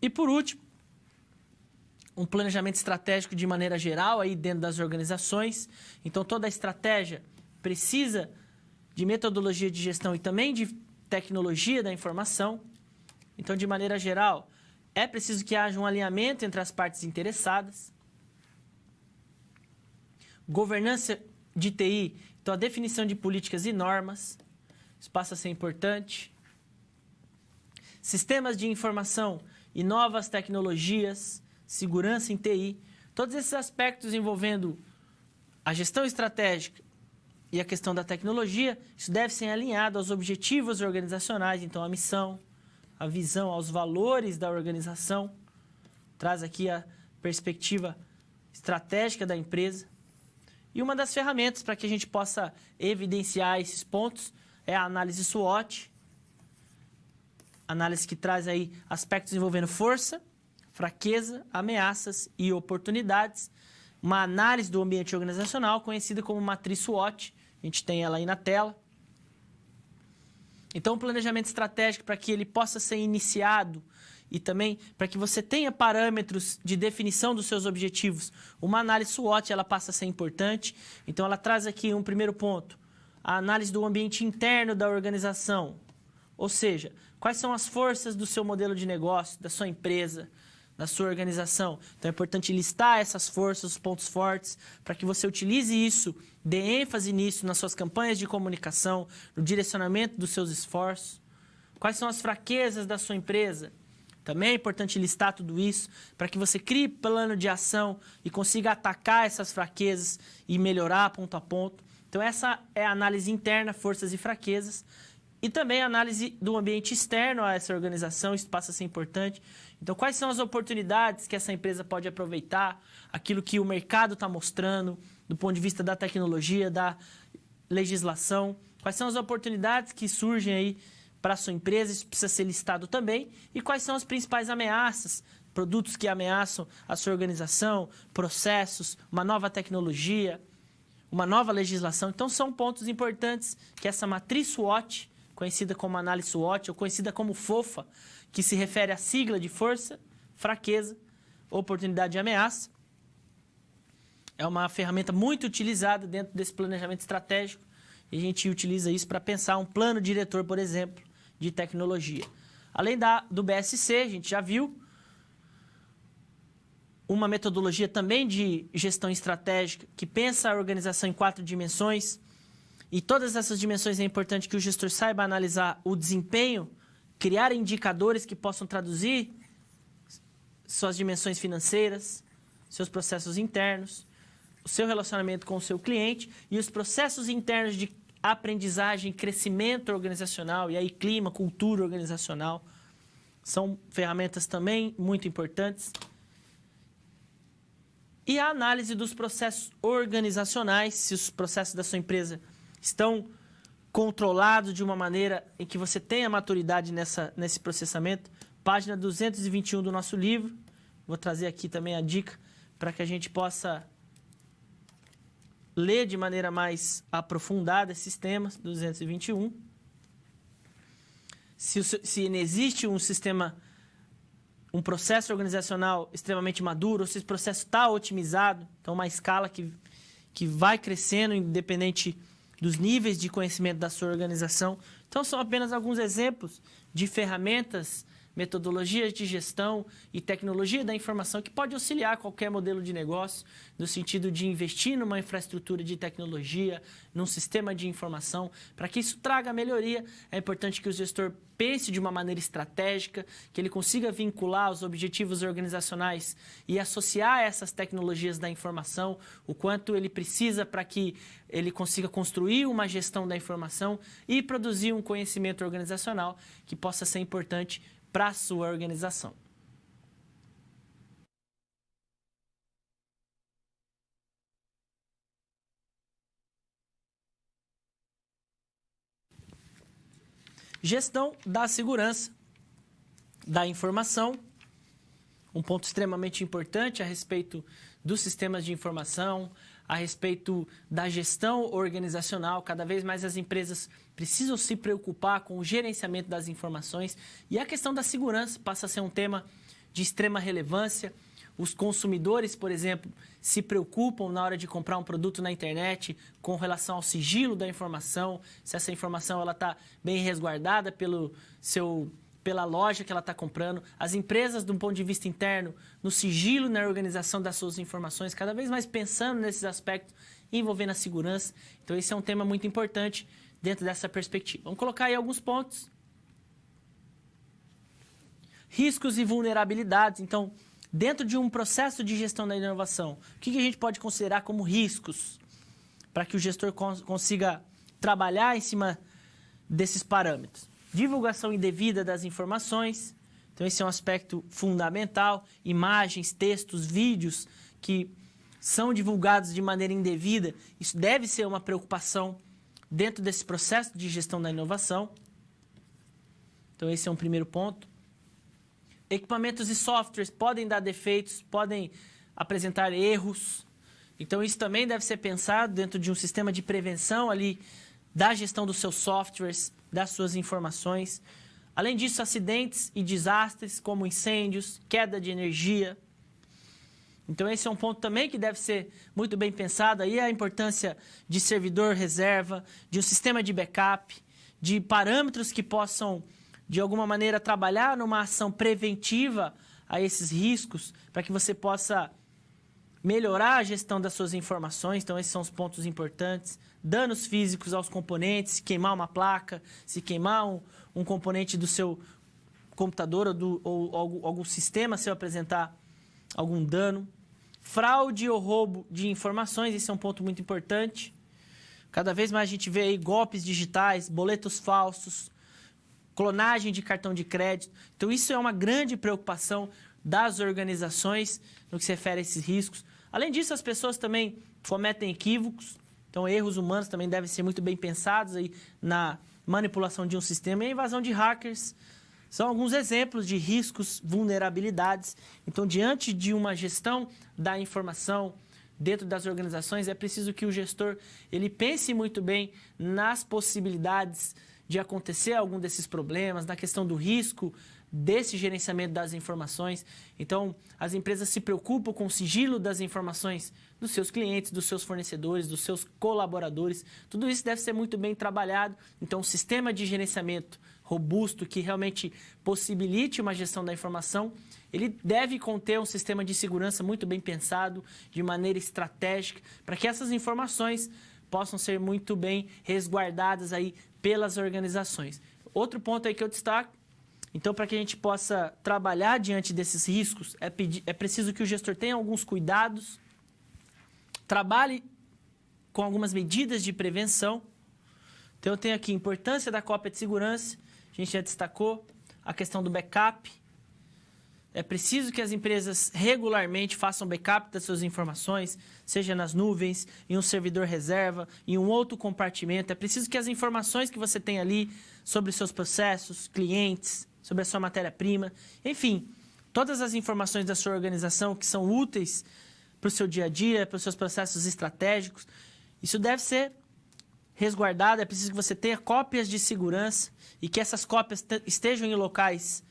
E, por último, um planejamento estratégico de maneira geral aí dentro das organizações. Então, toda a estratégia precisa de metodologia de gestão e também de tecnologia da informação. Então, de maneira geral, é preciso que haja um alinhamento entre as partes interessadas. Governança de TI, então a definição de políticas e normas, isso passa a ser importante. Sistemas de informação e novas tecnologias, segurança em TI, todos esses aspectos envolvendo a gestão estratégica e a questão da tecnologia, isso deve ser alinhado aos objetivos organizacionais, então a missão, a visão, aos valores da organização, traz aqui a perspectiva estratégica da empresa. E uma das ferramentas para que a gente possa evidenciar esses pontos é a análise SWOT, análise que traz aí aspectos envolvendo força, fraqueza, ameaças e oportunidades. Uma análise do ambiente organizacional conhecida como matriz SWOT. A gente tem ela aí na tela. Então, o planejamento estratégico para que ele possa ser iniciado e também para que você tenha parâmetros de definição dos seus objetivos. Uma análise SWOT ela passa a ser importante. Então, ela traz aqui um primeiro ponto. A análise do ambiente interno da organização. Ou seja, quais são as forças do seu modelo de negócio, da sua empresa, da sua organização. Então, é importante listar essas forças, os pontos fortes, para que você utilize isso, dê ênfase nisso nas suas campanhas de comunicação, no direcionamento dos seus esforços. Quais são as fraquezas da sua empresa? Também é importante listar tudo isso, para que você crie plano de ação e consiga atacar essas fraquezas e melhorar ponto a ponto. Então, essa é a análise interna, forças e fraquezas. E também a análise do ambiente externo a essa organização, isso passa a ser importante. Então, quais são as oportunidades que essa empresa pode aproveitar, aquilo que o mercado está mostrando, do ponto de vista da tecnologia, da legislação, quais são as oportunidades que surgem aí para a sua empresa, isso precisa ser listado também, e quais são as principais ameaças, produtos que ameaçam a sua organização, processos, uma nova tecnologia, uma nova legislação. Então, são pontos importantes que essa matriz SWOT, conhecida como análise SWOT, ou conhecida como FOFA, que se refere à sigla de força, fraqueza, oportunidade e ameaça. É uma ferramenta muito utilizada dentro desse planejamento estratégico e a gente utiliza isso para pensar um plano diretor, por exemplo, de tecnologia. Além do BSC, a gente já viu, uma metodologia também de gestão estratégica que pensa a organização em 4 dimensões. E todas essas dimensões é importante que o gestor saiba analisar o desempenho, criar indicadores que possam traduzir suas dimensões financeiras, seus processos internos, o seu relacionamento com o seu cliente e os processos internos de aprendizagem, crescimento organizacional, e aí clima, cultura organizacional. São ferramentas também muito importantes. E a análise dos processos organizacionais, se os processos da sua empresa estão controlados de uma maneira em que você tenha maturidade nesse processamento. Página 221 do nosso livro. Vou trazer aqui também a dica para que a gente possa ler de maneira mais aprofundada esses temas, 221. Se existe um sistema, um processo organizacional extremamente maduro, ou se esse processo está otimizado, então uma escala que vai crescendo independente dos níveis de conhecimento da sua organização. Então, são apenas alguns exemplos de ferramentas, metodologias de gestão e tecnologia da informação que pode auxiliar qualquer modelo de negócio no sentido de investir numa infraestrutura de tecnologia, num sistema de informação. Para que isso traga melhoria, é importante que o gestor pense de uma maneira estratégica, que ele consiga vincular os objetivos organizacionais e associar essas tecnologias da informação, o quanto ele precisa para que ele consiga construir uma gestão da informação e produzir um conhecimento organizacional que possa ser importante para a sua organização. Gestão da segurança da informação. Um ponto extremamente importante a respeito dos sistemas de informação, a respeito da gestão organizacional. Cada vez mais as empresas precisam se preocupar com o gerenciamento das informações e a questão da segurança passa a ser um tema de extrema relevância. Os consumidores, por exemplo, se preocupam na hora de comprar um produto na internet com relação ao sigilo da informação, se essa informação está bem resguardada pela loja que ela está comprando. As empresas, de um ponto de vista interno, no sigilo, na organização das suas informações, cada vez mais pensando nesses aspectos envolvendo a segurança. Então, esse é um tema muito importante dentro dessa perspectiva. Vamos colocar aí alguns pontos. Riscos e vulnerabilidades. Então, dentro de um processo de gestão da inovação, o que a gente pode considerar como riscos para que o gestor consiga trabalhar em cima desses parâmetros? Divulgação indevida das informações, então esse é um aspecto fundamental. Imagens, textos, vídeos que são divulgados de maneira indevida, isso deve ser uma preocupação dentro desse processo de gestão da inovação. Então esse é um primeiro ponto. Equipamentos e softwares podem dar defeitos, podem apresentar erros. Então, isso também deve ser pensado dentro de um sistema de prevenção ali da gestão dos seus softwares, das suas informações. Além disso, acidentes e desastres como incêndios, queda de energia. Então, esse é um ponto também que deve ser muito bem pensado. Aí a importância de servidor reserva, de um sistema de backup, de parâmetros que possam de alguma maneira, trabalhar numa ação preventiva a esses riscos, para que você possa melhorar a gestão das suas informações. Então, esses são os pontos importantes. Danos físicos aos componentes, se queimar uma placa, se queimar um componente do seu computador ou algum sistema, se eu apresentar algum dano. Fraude ou roubo de informações, esse é um ponto muito importante. Cada vez mais a gente vê aí golpes digitais, boletos falsos, clonagem de cartão de crédito. Então, isso é uma grande preocupação das organizações no que se refere a esses riscos. Além disso, as pessoas também cometem equívocos. Então, erros humanos também devem ser muito bem pensados aí na manipulação de um sistema. E a invasão de hackers são alguns exemplos de riscos, vulnerabilidades. Então, diante de uma gestão da informação dentro das organizações, é preciso que o gestor ele pense muito bem nas possibilidades de acontecer algum desses problemas, na questão do risco desse gerenciamento das informações. Então, as empresas se preocupam com o sigilo das informações dos seus clientes, dos seus fornecedores, dos seus colaboradores. Tudo isso deve ser muito bem trabalhado. Então, um sistema de gerenciamento robusto que realmente possibilite uma gestão da informação, ele deve conter um sistema de segurança muito bem pensado, de maneira estratégica, para que essas informações possam ser muito bem resguardadas aí pelas organizações. Outro ponto aí que eu destaco, então, para que a gente possa trabalhar diante desses riscos, é preciso que o gestor tenha alguns cuidados, trabalhe com algumas medidas de prevenção. Então, eu tenho aqui a importância da cópia de segurança, a gente já destacou, a questão do backup. É preciso que as empresas regularmente façam backup das suas informações, seja nas nuvens, em um servidor reserva, em um outro compartimento. É preciso que as informações que você tem ali sobre os seus processos, clientes, sobre a sua matéria-prima, enfim, todas as informações da sua organização que são úteis para o seu dia a dia, para os seus processos estratégicos, isso deve ser resguardado. É preciso que você tenha cópias de segurança e que essas cópias estejam em locais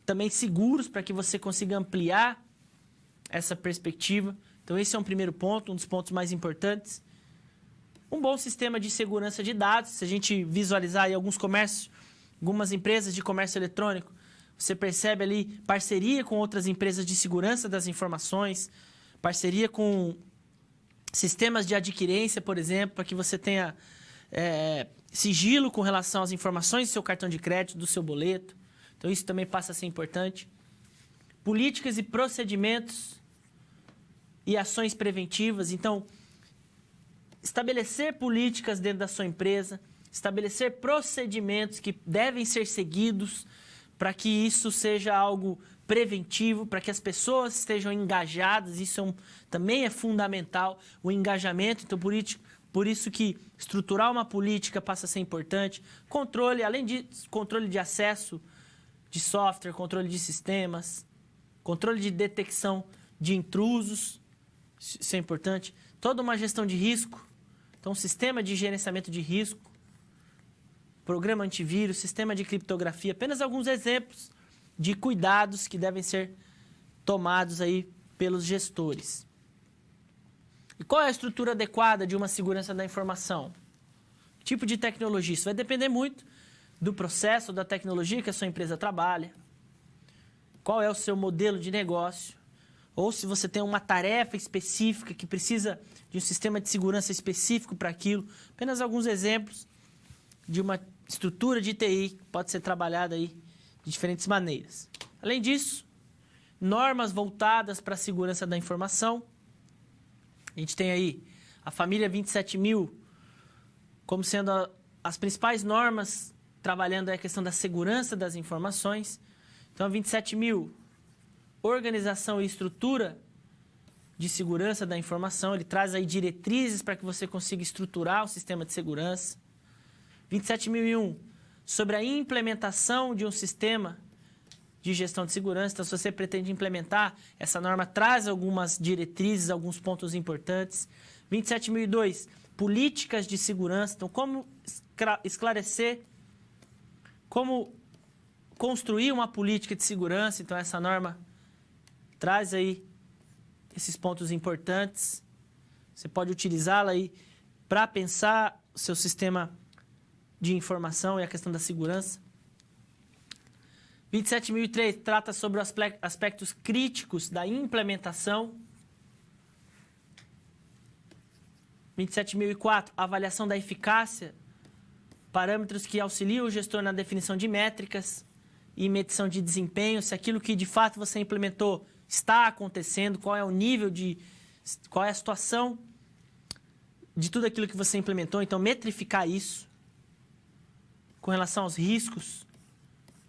também seguros para que você consiga ampliar essa perspectiva. Então, esse é um primeiro ponto, um dos pontos mais importantes. Um bom sistema de segurança de dados. Se a gente visualizar aí alguns comércios, algumas empresas de comércio eletrônico, você percebe ali parceria com outras empresas de segurança das informações, parceria com sistemas de adquirência, por exemplo, para que você tenha sigilo com relação às informações do seu cartão de crédito, do seu boleto. Então, isso também passa a ser importante. Políticas e procedimentos e ações preventivas. Então, estabelecer políticas dentro da sua empresa, estabelecer procedimentos que devem ser seguidos para que isso seja algo preventivo, para que as pessoas estejam engajadas. Isso também é fundamental, o engajamento. Então, Por isso que estruturar uma política passa a ser importante. Controle, além de controle de acesso de software, controle de sistemas, controle de detecção de intrusos, isso é importante. Toda uma gestão de risco, então sistema de gerenciamento de risco, programa antivírus, sistema de criptografia, apenas alguns exemplos de cuidados que devem ser tomados aí pelos gestores. E qual é a estrutura adequada de uma segurança da informação? Que tipo de tecnologia? Isso vai depender muito do processo, da tecnologia que a sua empresa trabalha, qual é o seu modelo de negócio, ou se você tem uma tarefa específica que precisa de um sistema de segurança específico para aquilo. Apenas alguns exemplos de uma estrutura de TI que pode ser trabalhada aí de diferentes maneiras. Além disso, normas voltadas para a segurança da informação. A gente tem aí a família 27000 como sendo as principais normas trabalhando a questão da segurança das informações. Então, a 27000, organização e estrutura de segurança da informação, ele traz aí diretrizes para que você consiga estruturar o sistema de segurança. 27001, sobre a implementação de um sistema de gestão de segurança. Então, se você pretende implementar, essa norma traz algumas diretrizes, alguns pontos importantes. 27002, políticas de segurança. Então, como esclarecer, como construir uma política de segurança. Então, essa norma traz aí esses pontos importantes. Você pode utilizá-la aí para pensar o seu sistema de informação e a questão da segurança. 27003 trata sobre os aspectos críticos da implementação. 27004, avaliação da eficácia, parâmetros que auxiliam o gestor na definição de métricas e medição de desempenho, se aquilo que de fato você implementou está acontecendo, qual é o nível qual é a situação de tudo aquilo que você implementou, então metrificar isso. Com relação aos riscos,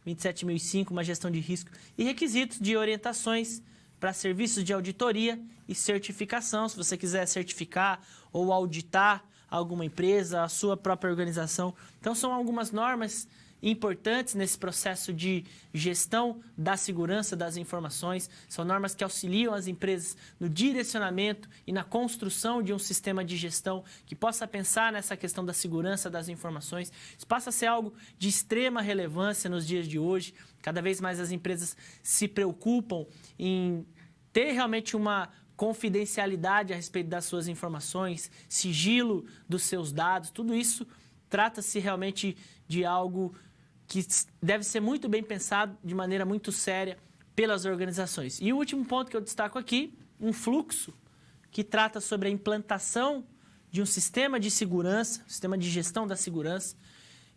27005, uma gestão de risco, e requisitos de orientações para serviços de auditoria e certificação, se você quiser certificar ou auditar alguma empresa, a sua própria organização. Então, são algumas normas importantes nesse processo de gestão da segurança das informações. São normas que auxiliam as empresas no direcionamento e na construção de um sistema de gestão que possa pensar nessa questão da segurança das informações. Isso passa a ser algo de extrema relevância nos dias de hoje. Cada vez mais as empresas se preocupam em ter realmente uma confidencialidade a respeito das suas informações, sigilo dos seus dados. Tudo isso trata-se realmente de algo que deve ser muito bem pensado de maneira muito séria pelas organizações. E o último ponto que eu destaco aqui, um fluxo que trata sobre a implantação de um sistema de segurança, sistema de gestão da segurança.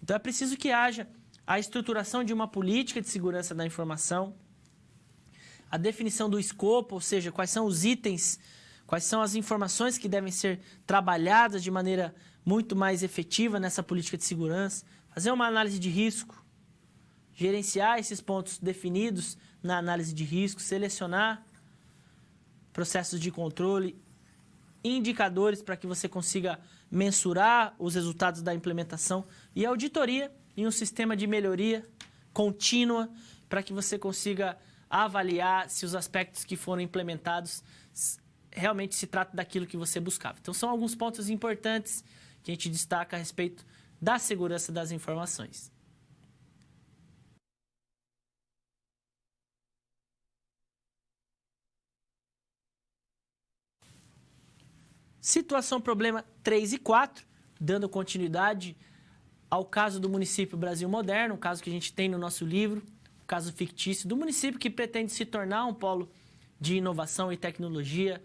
Então, é preciso que haja a estruturação de uma política de segurança da informação, a definição do escopo, ou seja, quais são os itens, quais são as informações que devem ser trabalhadas de maneira muito mais efetiva nessa política de segurança, fazer uma análise de risco, gerenciar esses pontos definidos na análise de risco, selecionar processos de controle, indicadores para que você consiga mensurar os resultados da implementação e auditoria em um sistema de melhoria contínua para que você consiga avaliar se os aspectos que foram implementados realmente se trata daquilo que você buscava. Então, são alguns pontos importantes que a gente destaca a respeito da segurança das informações. Situação problema 3 e 4, dando continuidade ao caso do município Brasil Moderno, um caso que a gente tem no nosso livro, um caso fictício do município que pretende se tornar um polo de inovação e tecnologia.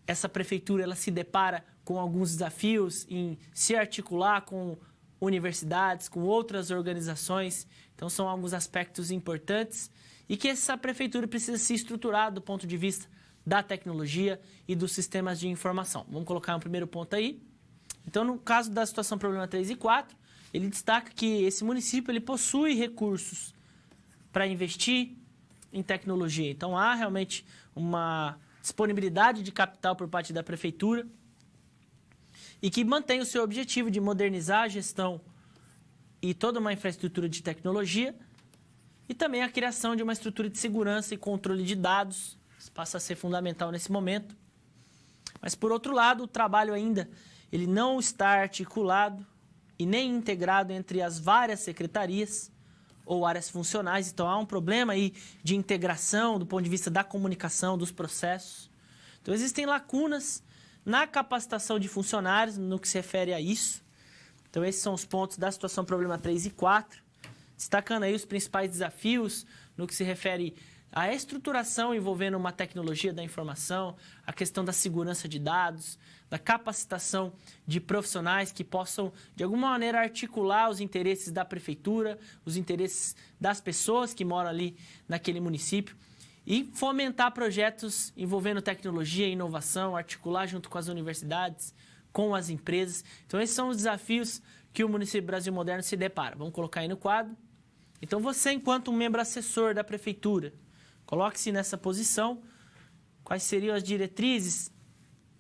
Essa prefeitura ela se depara com alguns desafios em se articular com universidades, com outras organizações. Então, são alguns aspectos importantes e que essa prefeitura precisa se estruturar do ponto de vista da tecnologia e dos sistemas de informação. Vamos colocar um primeiro ponto aí. Então, no caso da situação problema 3 e 4, ele destaca que esse município ele possui recursos para investir em tecnologia. Então, há realmente uma disponibilidade de capital por parte da prefeitura. e que mantém o seu objetivo de modernizar a gestão e toda uma infraestrutura de tecnologia e também a criação de uma estrutura de segurança e controle de dados. Isso passa a ser fundamental nesse momento. Mas, por outro lado, o trabalho ainda ele não está articulado e nem integrado entre as várias secretarias ou áreas funcionais. Então, há um problema aí de integração do ponto de vista da comunicação, dos processos. Então, existem lacunas na capacitação de funcionários no que se refere a isso. Então, esses são os pontos da situação problema 3 e 4. Destacando aí os principais desafios no que se refere à estruturação envolvendo uma tecnologia da informação, a questão da segurança de dados, da capacitação de profissionais que possam, de alguma maneira, articular os interesses da prefeitura, os interesses das pessoas que moram ali naquele município e fomentar projetos envolvendo tecnologia e inovação, articular junto com as universidades, com as empresas. Então, esses são os desafios que o município Brasil Moderno se depara. Vamos colocar aí no quadro. Então, você, enquanto um membro assessor da prefeitura, coloque-se nessa posição. Quais seriam as diretrizes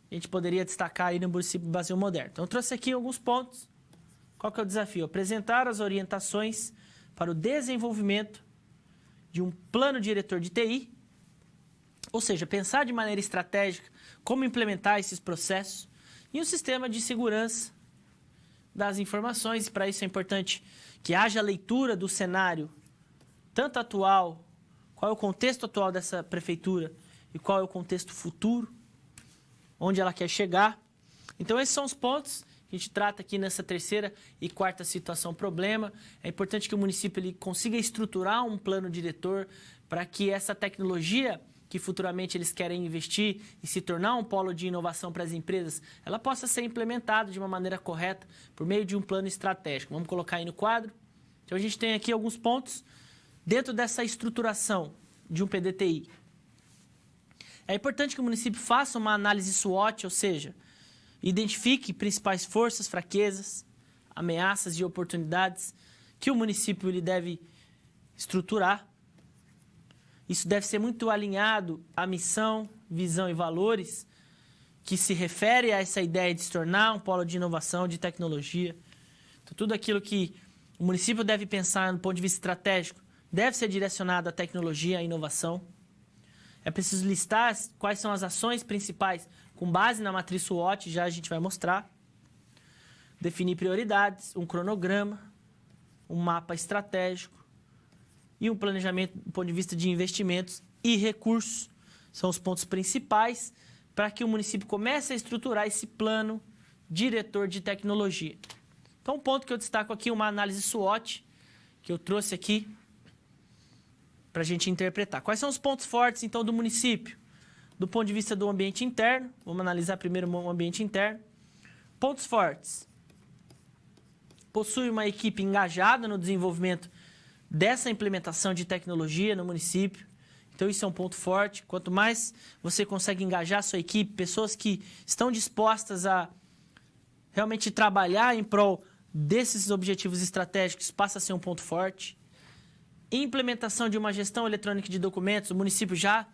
que a gente poderia destacar aí no município Brasil Moderno? Então, eu trouxe aqui alguns pontos. Qual que é o desafio? Apresentar as orientações para o desenvolvimento de um plano diretor de TI, ou seja, pensar de maneira estratégica como implementar esses processos e um sistema de segurança das informações. Para isso é importante que haja leitura do cenário, tanto atual, qual é o contexto atual dessa prefeitura e qual é o contexto futuro, onde ela quer chegar. Então, esses são os pontos que a gente trata aqui nessa terceira e quarta situação problema. É importante que o município ele consiga estruturar um plano diretor para que essa tecnologia que futuramente eles querem investir e se tornar um polo de inovação para as empresas, ela possa ser implementada de uma maneira correta por meio de um plano estratégico. Vamos colocar aí no quadro. Então, a gente tem aqui alguns pontos dentro dessa estruturação de um PDTI. É importante que o município faça uma análise SWOT, ou seja, identifique principais forças, fraquezas, ameaças e oportunidades que o município ele deve estruturar. Isso deve ser muito alinhado à missão, visão e valores que se refere a essa ideia de se tornar um polo de inovação, de tecnologia. Então, tudo aquilo que o município deve pensar do ponto de vista estratégico deve ser direcionado à tecnologia, à inovação. É preciso listar quais são as ações principais com base na matriz SWOT, já a gente vai mostrar. Definir prioridades, um cronograma, um mapa estratégico e um planejamento do ponto de vista de investimentos e recursos. São os pontos principais para que o município comece a estruturar esse plano diretor de tecnologia. Então, um ponto que eu destaco aqui, uma análise SWOT, que eu trouxe aqui para a gente interpretar. Quais são os pontos fortes, então, do município? Do ponto de vista do ambiente interno, vamos analisar primeiro o ambiente interno. Pontos fortes. Possui uma equipe engajada no desenvolvimento dessa implementação de tecnologia no município. Então, isso é um ponto forte. Quanto mais você consegue engajar a sua equipe, pessoas que estão dispostas a realmente trabalhar em prol desses objetivos estratégicos, passa a ser um ponto forte. Implementação de uma gestão eletrônica de documentos. O município já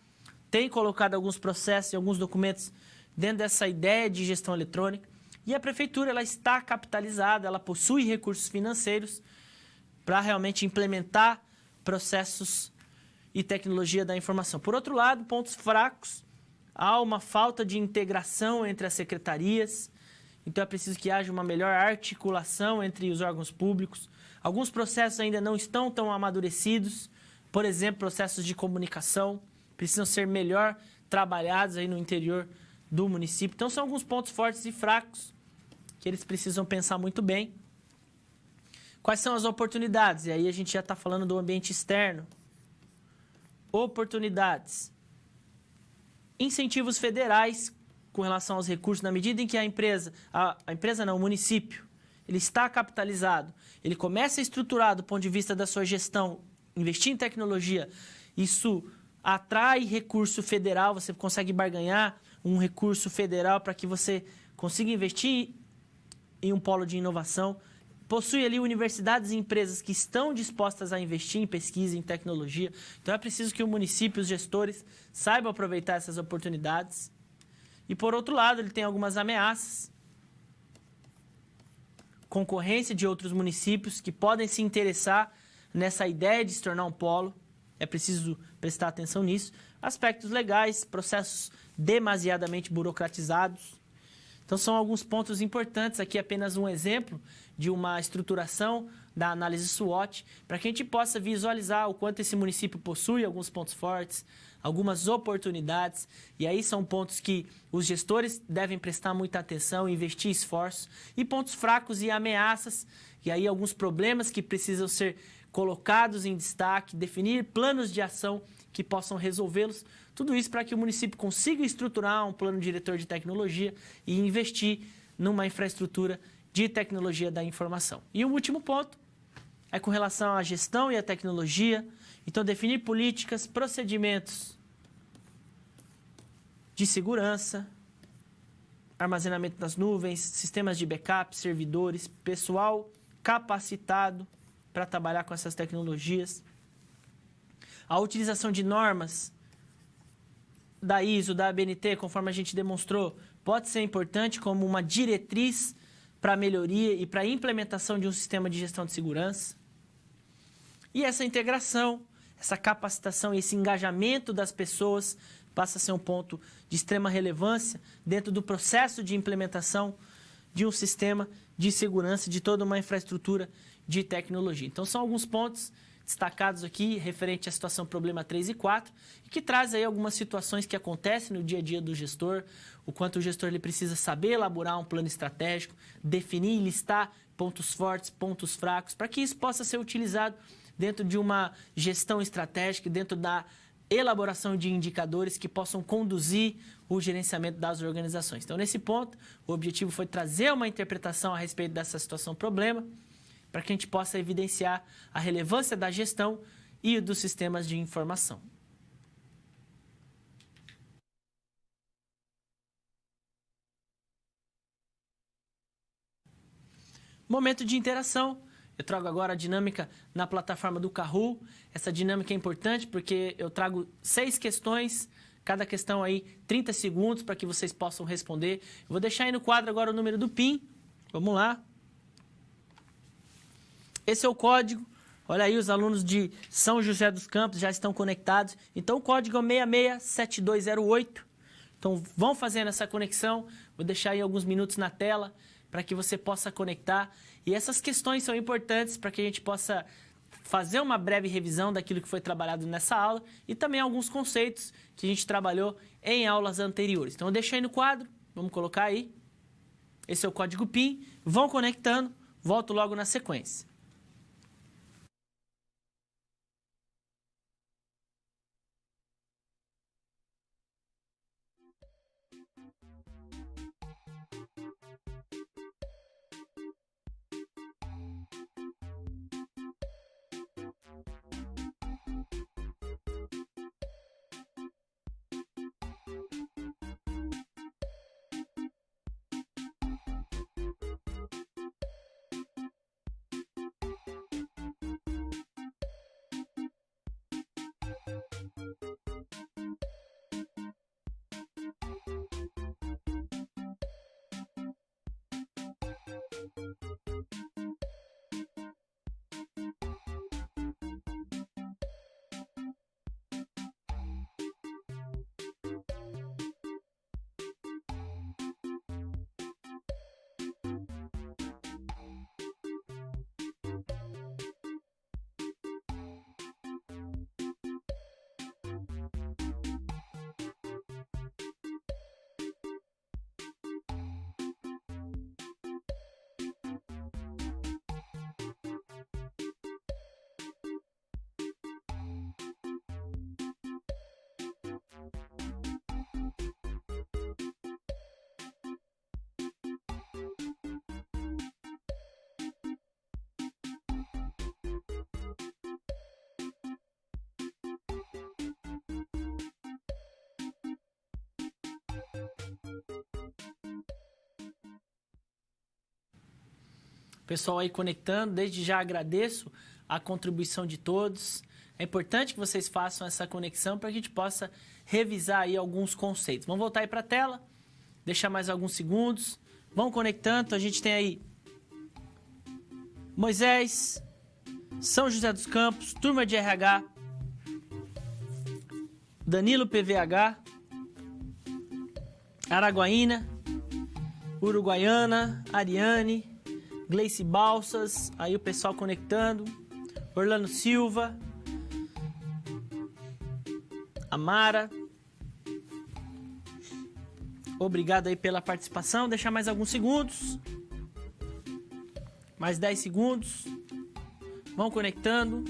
tem colocado alguns processos e alguns documentos dentro dessa ideia de gestão eletrônica. E a prefeitura ela está capitalizada, ela possui recursos financeiros para realmente implementar processos e tecnologia da informação. Por outro lado, pontos fracos, há uma falta de integração entre as secretarias, então é preciso que haja uma melhor articulação entre os órgãos públicos. Alguns processos ainda não estão tão amadurecidos, por exemplo, processos de comunicação, precisam ser melhor trabalhados aí no interior do município. Então, são alguns pontos fortes e fracos que eles precisam pensar muito bem. Quais são as oportunidades? E aí a gente já está falando do ambiente externo. Oportunidades. Incentivos federais com relação aos recursos, na medida em que o município, ele está capitalizado, ele começa a estruturar do ponto de vista da sua gestão, investir em tecnologia, isso atrai recurso federal, você consegue barganhar um recurso federal para que você consiga investir em um polo de inovação. Possui ali universidades e empresas que estão dispostas a investir em pesquisa, em tecnologia. Então, é preciso que o município, os gestores, saibam aproveitar essas oportunidades. E, por outro lado, ele tem algumas ameaças. concorrência de outros municípios que podem se interessar nessa ideia de se tornar um polo. É preciso prestar atenção nisso. Aspectos legais, processos demasiadamente burocratizados. Então, são alguns pontos importantes. Aqui apenas um exemplo de uma estruturação da análise SWOT, para que a gente possa visualizar o quanto esse município possui alguns pontos fortes, algumas oportunidades, e aí são pontos que os gestores devem prestar muita atenção, investir esforços, e pontos fracos e ameaças, e aí alguns problemas que precisam ser colocados em destaque, definir planos de ação que possam resolvê-los. Tudo isso para que o município consiga estruturar um plano diretor de tecnologia e investir numa infraestrutura de tecnologia da informação. E o último ponto é com relação à gestão e à tecnologia. Então, definir políticas, procedimentos de segurança, armazenamento nas nuvens, sistemas de backup, servidores, pessoal capacitado para trabalhar com essas tecnologias. A utilização de normas da ISO, da ABNT, conforme a gente demonstrou, pode ser importante como uma diretriz para a melhoria e para a implementação de um sistema de gestão de segurança. E essa integração, essa capacitação e esse engajamento das pessoas passa a ser um ponto de extrema relevância dentro do processo de implementação de um sistema de segurança, de toda uma infraestrutura de tecnologia. Então, são alguns pontos destacados aqui, referente à situação problema 3 e 4, e que traz aí algumas situações que acontecem no dia a dia do gestor, o quanto o gestor ele precisa saber elaborar um plano estratégico, definir e listar pontos fortes, pontos fracos, para que isso possa ser utilizado dentro de uma gestão estratégica, dentro da elaboração de indicadores que possam conduzir o gerenciamento das organizações. Então, nesse ponto, o objetivo foi trazer uma interpretação a respeito dessa situação problema, para que a gente possa evidenciar a relevância da gestão e dos sistemas de informação. Momento de interação. Eu trago agora a dinâmica na plataforma do Kahoot. Essa dinâmica é importante porque eu trago 6 questões, cada questão aí 30 segundos para que vocês possam responder. Eu vou deixar aí no quadro agora o número do PIN. Vamos lá. Esse é o código. Olha aí, os alunos de São José dos Campos já estão conectados. Então, o código é 667208. Então, vão fazendo essa conexão. Vou deixar aí alguns minutos na tela para que você possa conectar. E essas questões são importantes para que a gente possa fazer uma breve revisão daquilo que foi trabalhado nessa aula e também alguns conceitos que a gente trabalhou em aulas anteriores. Então, eu deixo aí no quadro. Vamos colocar aí. Esse é o código PIN. Vão conectando. Volto logo na sequência. Pessoal aí conectando, desde já agradeço a contribuição de todos. É importante que vocês façam essa conexão para que a gente possa revisar aí alguns conceitos. Vamos voltar aí para a tela, deixar mais alguns segundos. Vão conectando, a gente tem aí Moisés, São José dos Campos, turma de RH, Danilo PVH, Araguaína, Uruguaiana, Ariane, Gleice Balsas, aí o pessoal conectando, Orlando Silva, Amara, obrigado aí pela participação, deixar mais alguns segundos, mais 10 segundos, vão conectando.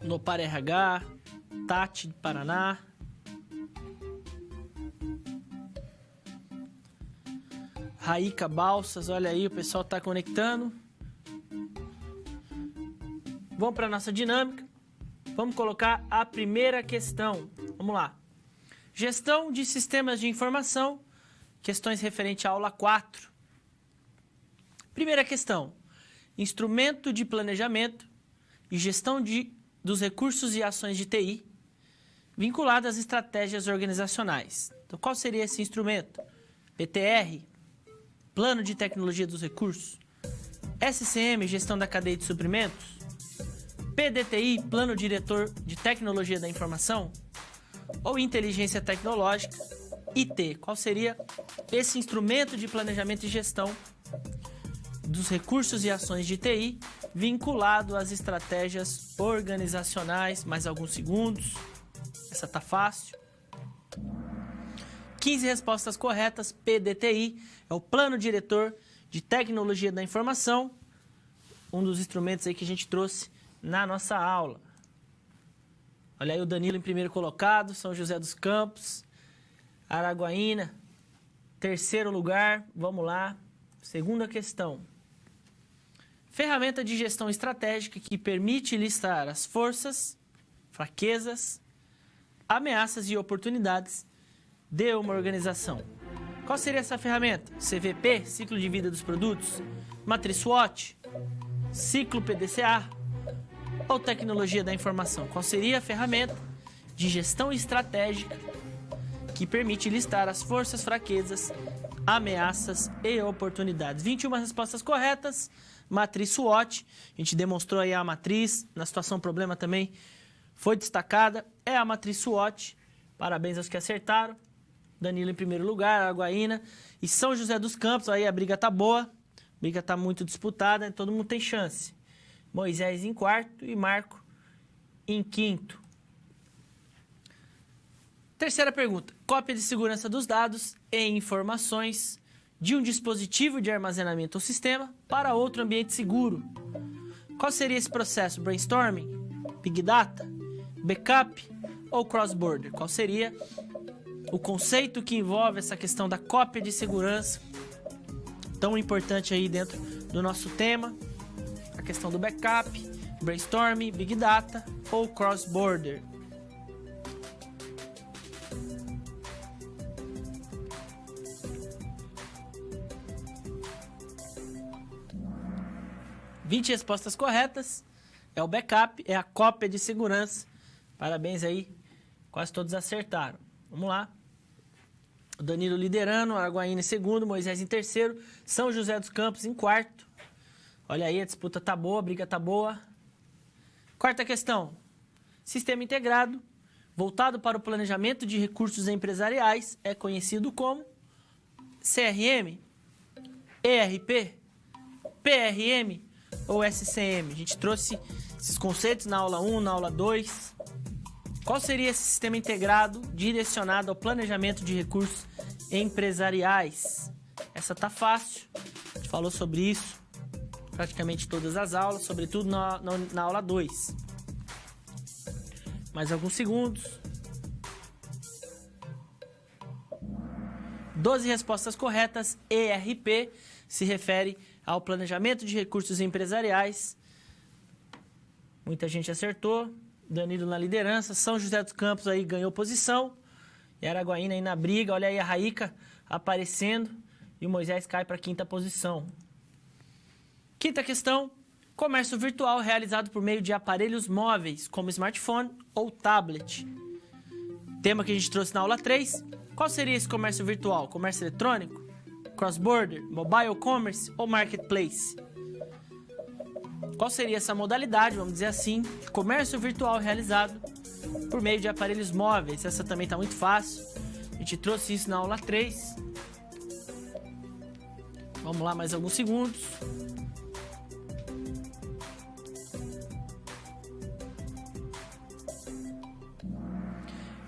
Nopar RH, Tati de Paraná. Raíca Balsas, olha aí, o pessoal está conectando. Vamos para a nossa dinâmica. Vamos colocar a primeira questão. Vamos lá. Gestão de sistemas de informação. Questões referentes à aula 4. Primeira questão. Instrumento de planejamento e gestão dos recursos e ações de TI vinculadas às estratégias organizacionais. Então, qual seria esse instrumento? PTR, Plano de Tecnologia dos Recursos. SCM, Gestão da Cadeia de Suprimentos. PDTI, Plano Diretor de Tecnologia da Informação. Ou Inteligência Tecnológica. IT, qual seria esse instrumento de planejamento e gestão dos recursos e ações de TI vinculado às estratégias organizacionais. Mais alguns segundos. Essa tá fácil. 15 respostas corretas. PDTI é o Plano Diretor de Tecnologia da Informação. Um dos instrumentos aí que a gente trouxe na nossa aula. Olha aí o Danilo em primeiro colocado. São José dos Campos. Araguaína. Terceiro lugar. Vamos lá. Segunda questão. Ferramenta de gestão estratégica que permite listar as forças, fraquezas, ameaças e oportunidades de uma organização. Qual seria essa ferramenta? CVP, Ciclo de Vida dos Produtos, Matriz SWOT, Ciclo PDCA ou Tecnologia da Informação? Qual seria a ferramenta de gestão estratégica que permite listar as forças, fraquezas, ameaças e oportunidades? 21 respostas corretas. Matriz SWOT, a gente demonstrou aí a matriz, na situação problema também foi destacada, é a matriz SWOT. Parabéns aos que acertaram. Danilo em primeiro lugar, Araguaína e São José dos Campos, aí a briga tá boa, a briga tá muito disputada, todo mundo tem chance. Moisés em quarto e Marco em quinto. Terceira pergunta, cópia de segurança dos dados e informações de um dispositivo de armazenamento ou sistema para outro ambiente seguro. Qual seria esse processo? Brainstorming, Big Data, Backup ou Cross-Border? Qual seria o conceito que envolve essa questão da cópia de segurança, tão importante aí dentro do nosso tema? A questão do backup, Brainstorming, Big Data ou Cross-Border? (20 respostas corretas. É o backup, é a cópia de segurança. Parabéns aí, quase todos acertaram. Vamos lá. O Danilo liderando, Araguaína em segundo, Moisés em terceiro, São José dos Campos em quarto. Olha aí, a disputa tá boa, a briga tá boa. Quarta questão. Sistema integrado, voltado para o planejamento de recursos empresariais, é conhecido como CRM, ERP, PRM ou SCM. A gente trouxe esses conceitos na aula 1, na aula 2. Qual seria esse sistema integrado direcionado ao planejamento de recursos empresariais? Essa tá fácil. A gente falou sobre isso praticamente todas as aulas, sobretudo na aula 2. Mais alguns segundos. 12 respostas corretas. ERP se refere ao planejamento de recursos empresariais. Muita gente acertou. Danilo na liderança. São José dos Campos aí ganhou posição. E Araguaína aí na briga. Olha aí a Raíca aparecendo. E o Moisés cai para a quinta posição. Quinta questão. Comércio virtual realizado por meio de aparelhos móveis, como smartphone ou tablet. tema que a gente trouxe na aula 3. Qual seria esse comércio virtual? Comércio eletrônico? Cross-border? Mobile commerce ou marketplace? Qual seria essa modalidade, vamos dizer assim, comércio virtual realizado por meio de aparelhos móveis? Essa também está muito fácil. A gente trouxe isso na aula 3. Vamos lá, mais alguns segundos.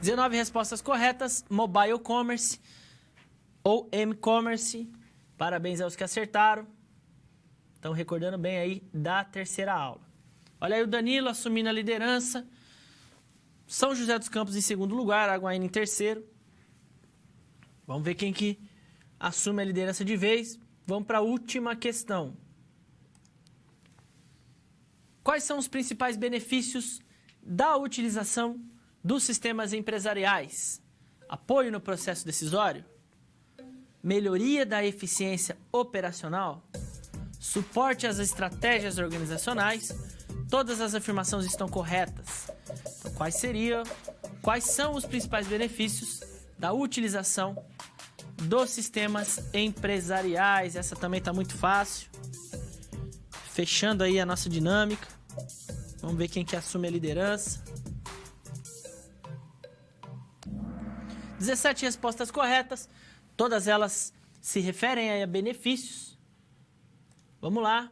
(19 respostas corretas), mobile commerce ou m-commerce. Parabéns aos que acertaram. Estão recordando bem aí da terceira aula. Olha aí o Danilo assumindo a liderança. São José dos Campos em segundo lugar, Araguaína em terceiro. Vamos ver quem que assume a liderança de vez. Vamos para a última questão. Quais são os principais benefícios da utilização dos sistemas empresariais? Apoio no processo decisório? Melhoria da eficiência operacional? Suporte às estratégias organizacionais? Todas as afirmações estão corretas. Então, quais são os principais benefícios da utilização dos sistemas empresariais? Essa também está muito fácil. Fechando aí a nossa dinâmica. Vamos ver quem que assume a liderança. 17 respostas corretas. Todas elas se referem a benefícios. Vamos lá.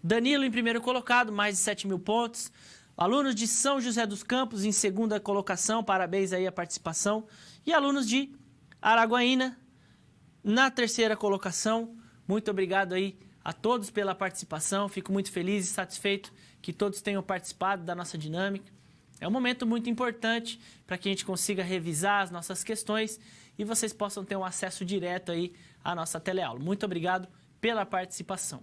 Danilo em primeiro colocado, mais de 7.000 pontos. Alunos de São José dos Campos em segunda colocação, parabéns aí a participação. E alunos de Araguaína na terceira colocação. Muito obrigado aí a todos pela participação. Fico muito feliz e satisfeito que todos tenham participado da nossa dinâmica. É um momento muito importante para que a gente consiga revisar as nossas questões e vocês possam ter um acesso direto aí à nossa teleaula. Muito obrigado pela participação.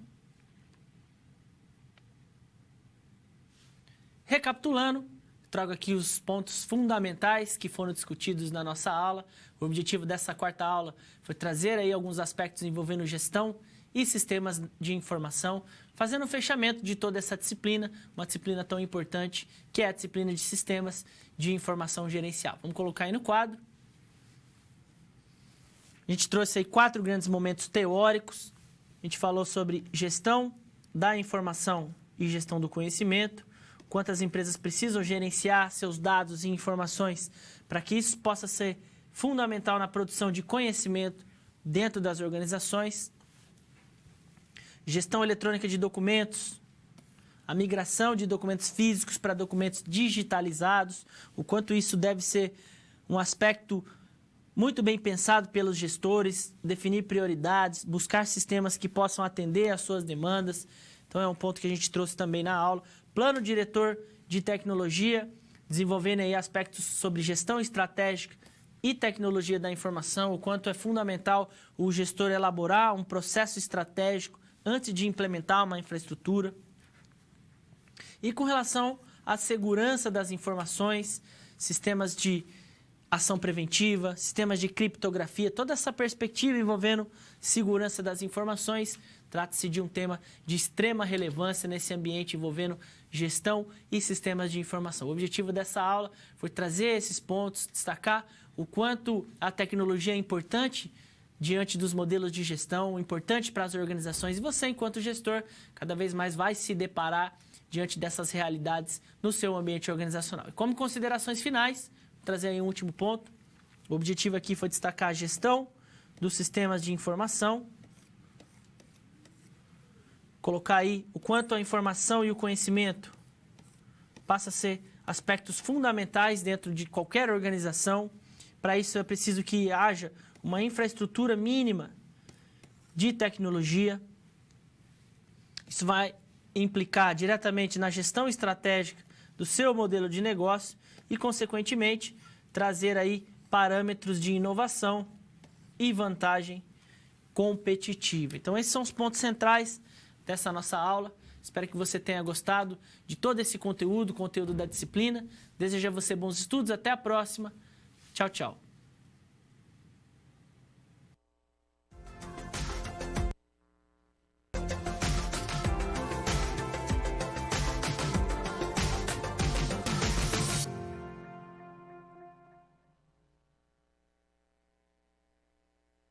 Recapitulando, trago aqui os pontos fundamentais que foram discutidos na nossa aula. O objetivo dessa quarta aula foi trazer aí alguns aspectos envolvendo gestão e sistemas de informação, fazendo o fechamento de toda essa disciplina, uma disciplina tão importante que é a disciplina de sistemas de informação gerencial. Vamos colocar aí no quadro. A gente trouxe aí 4 grandes momentos teóricos. A gente falou sobre gestão da informação e gestão do conhecimento, quantas empresas precisam gerenciar seus dados e informações para que isso possa ser fundamental na produção de conhecimento dentro das organizações. Gestão eletrônica de documentos, a migração de documentos físicos para documentos digitalizados, o quanto isso deve ser um aspecto muito bem pensado pelos gestores, definir prioridades, buscar sistemas que possam atender às suas demandas. Então, é um ponto que a gente trouxe também na aula. Plano diretor de tecnologia, desenvolvendo aí aspectos sobre gestão estratégica e tecnologia da informação, o quanto é fundamental o gestor elaborar um processo estratégico antes de implementar uma infraestrutura. E com relação à segurança das informações, sistemas de ação preventiva, sistemas de criptografia, toda essa perspectiva envolvendo segurança das informações, trata-se de um tema de extrema relevância nesse ambiente envolvendo gestão e sistemas de informação. O objetivo dessa aula foi trazer esses pontos, destacar o quanto a tecnologia é importante diante dos modelos de gestão, importante para as organizações. E você, enquanto gestor, cada vez mais vai se deparar diante dessas realidades no seu ambiente organizacional. E como considerações finais, vou trazer aí um último ponto. O objetivo aqui foi destacar a gestão dos sistemas de informação, colocar aí o quanto a informação e o conhecimento passa a ser aspectos fundamentais dentro de qualquer organização. Para isso é preciso que haja uma infraestrutura mínima de tecnologia. Isso vai implicar diretamente na gestão estratégica do seu modelo de negócio e, consequentemente, trazer aí parâmetros de inovação e vantagem competitiva. Então, esses são os pontos centrais dessa nossa aula. Espero que você tenha gostado de todo esse conteúdo da disciplina. Desejo a você bons estudos. Até a próxima. Tchau, tchau.